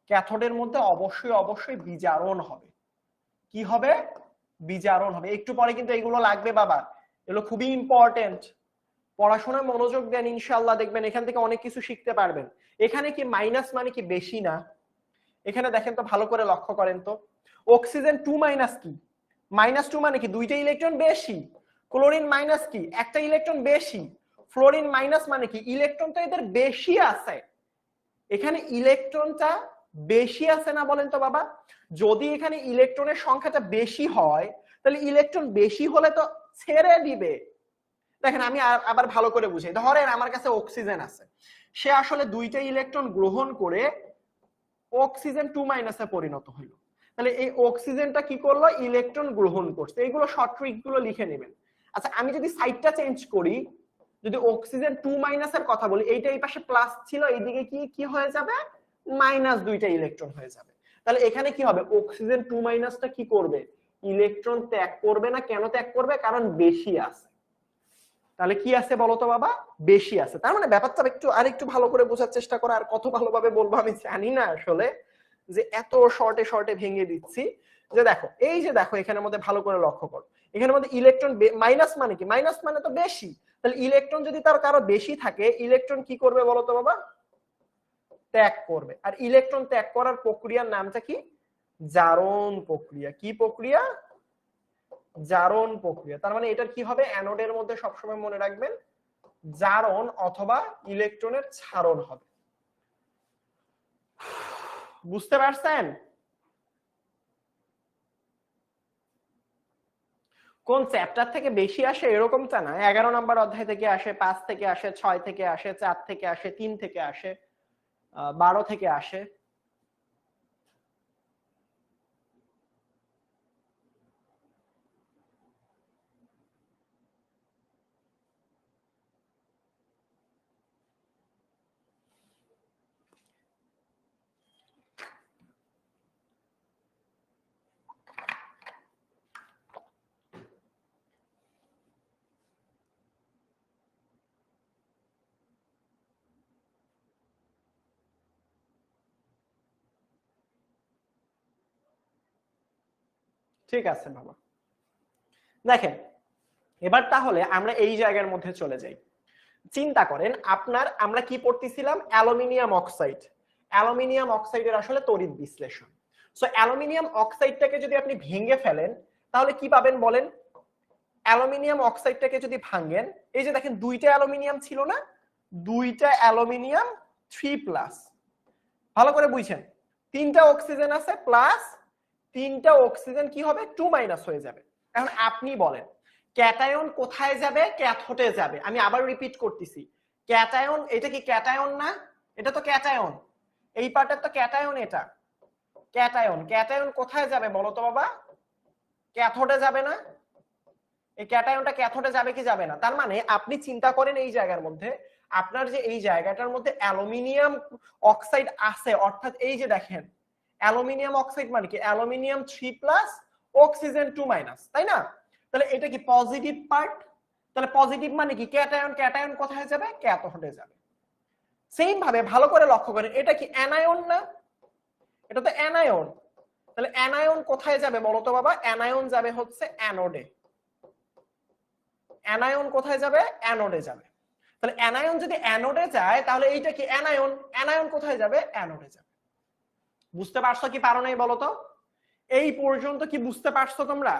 ক্যাথোডের মধ্যে অবশ্যই বিজারণ হবে। কি হবে? বিজারণ হবে। একটু পরে কিন্তু এগুলো লাগবে বাবা, এগুলো খুবই ইম্পর্টেন্ট। পড়াশোনায় মনোযোগ দেন, ইনশাআল্লাহ দেখবেন এখান থেকে অনেক কিছু শিখতে পারবেন। এখানে কি মাইনাস মানে কি বেশি না? এখানে দেখেন তো ভালো করে লক্ষ্য করেন তো, অক্সিজেন 2- কি? -2 মানে কি দুইটা ইলেকট্রন বেশি। ক্লোরিন মাইনাস কি? একটা ইলেকট্রন বেশি। ফ্লোরিন মাইনাস মানে কি ইলেকট্রন তো এদের বেশি আছে। এখানে ইলেকট্রনটা বেশি আছে না বলেন তো বাবা? যদি এখানে ইলেকট্রনের সংখ্যাটা বেশি হয়, তাহলে ইলেকট্রন বেশি হলে তো ছেড়ে দিবে। দেখেন আমি আবার ভালো করে বুঝাই, ধরেন আমার কাছে অক্সিজেন আছে, সে আসলে দুইটা ইলেকট্রন গ্রহণ করে অক্সিজেন 2- এ পরিণত হইল। তাহলে এই অক্সিজেনটা কি করলো? ইলেকট্রন গ্রহণ করছে। এইগুলো শর্ট ট্রিক গুলো লিখে নেবেন। আচ্ছা আমি যদি সাইডটা চেঞ্জ করি, যদি অক্সিজেন 2- এর কথা বলি, এইটা এই পাশে প্লাস ছিল, এইদিকে কি কি হয়ে যাবে? মাইনাস দুইটা ইলেকট্রন হয়ে যাবে। তাহলে এখানে কি হবে? অক্সিজেন 2- টা কি করবে? ইলেকট্রন ত্যাগ করবে না। কেন ত্যাগ করবে? কারণ বেশি আছে। তাহলে কি আছে বলতো বাবা? বেশি আছে। তার মানে ব্যাপারটা আরেকটু ভালো করে বোঝার চেষ্টা করো। আর কত ভালোভাবে বলবো আমি জানি না আসলে, যে এত শর্টে ভেঙে দিচ্ছি। যে দেখো, এই যে দেখো এখানের মধ্যে ভালো করে লক্ষ্য করো, এখানের মধ্যে ইলেকট্রন মাইনাস মানে কি? মাইনাস মানে তো বেশি। তাহলে ইলেকট্রন যদি তার কারো বেশি থাকে, ইলেকট্রন কি করবে বলতো বাবা? ত্যাগ করবে। আর ইলেকট্রন ত্যাগ করার প্রক্রিয়ার নামটা কি? জারণ প্রক্রিয়া। কি প্রক্রিয়া? জারণ প্রক্রিয়া। তার মানে এটার কি হবে? অ্যানোডের মধ্যে সবসময় মনে রাখবেন জারণ অথবা ইলেকট্রনের ছাড়ন হবে। বুঝতে পারছেন? কোন চ্যাপ্টার থেকে বেশি আসে এরকমটা না, 11 নম্বর অধ্যায় থেকে আসে, 5 থেকে আসে, 6 থেকে আসে, 4 থেকে আসে, 3 থেকে আসে, 12 থেকে আসে। ঠিক আছে বাবা। দেখেন এবার তাহলে আমরা এই জায়গার মধ্যে চলে যাই। চিন্তা করেন আমরা কি পড়তেছিলাম? Aluminium oxide. অ্যালুমিনিয়াম অক্সাইডের আসলে তড়িৎ বিশ্লেষণ। সো অ্যালুমিনিয়াম অক্সাইডটাকে যদি আপনি ভেঙে ফেলেন, তাহলে কি পাবেন বলেন? অ্যালুমিনিয়াম অক্সাইডটাকে যদি ভাঙেন, এই যে দেখেন দুইটা অ্যালুমিনিয়াম ছিল না? দুইটা অ্যালুমিনিয়াম 3+। ভালো করে বুঝছেন, তিনটা অক্সিজেন আছে প্লাস তিনটা অক্সিজেন কি হবে? 2- হয়ে যাবে। এখন আপনি বলেন ক্যাটায়ন কোথায় যাবে? ক্যাথোডে যাবে। আমি আবার রিপিট করতেছি, ক্যাটায়ন, এটা কি ক্যাটায়ন না? এটা তো ক্যাটায়ন, এই পার্টের তো ক্যাটায়ন। এটা ক্যাটায়ন কোথায় যাবে বলো তো বাবা? ক্যাথোডে যাবে না? এই ক্যাটায়নটা ক্যাথোডে যাবে কি যাবে না? তার মানে আপনি চিন্তা করেন এই জায়গার মধ্যে আপনার যে এই জায়গাটার মধ্যে অ্যালুমিনিয়াম অক্সাইড আছে, অর্থাৎ এই যে দেখেন অ্যালুমিনিয়াম অক্সাইড মানে কি? অ্যালুমিনিয়াম 3+ অক্সিজেন 2 তাই না? তাহলে এটা কি পজিটিভ পার্ট, তাহলে পজিটিভ মানে কি ক্যাটায়ন, ক্যাটায়ন কোথায় যাবে? ক্যাথোডে যাবে। সেম ভাবে ভালো করে লক্ষ্য করেন, এটা কি অ্যানায়ন না? এটা তো অ্যানায়ন, তাহলে অ্যানায়ন কোথায় যাবে বলো তো বাবা? অ্যানায়ন যাবে হচ্ছে অ্যানোডে। অ্যানায়ন কোথায় যাবে? অ্যানোডে যাবে। তাহলে অ্যানায়ন যদি অ্যানোডে যায় তাহলে এইটা কি অ্যানায়ন, অ্যানায়ন কোথায় যাবে? অ্যানোডে যাবে। বুঝতে পারছো কি পারো নাই বলো তো? এই পর্যন্ত কি বুঝতে পারছো তোমরা?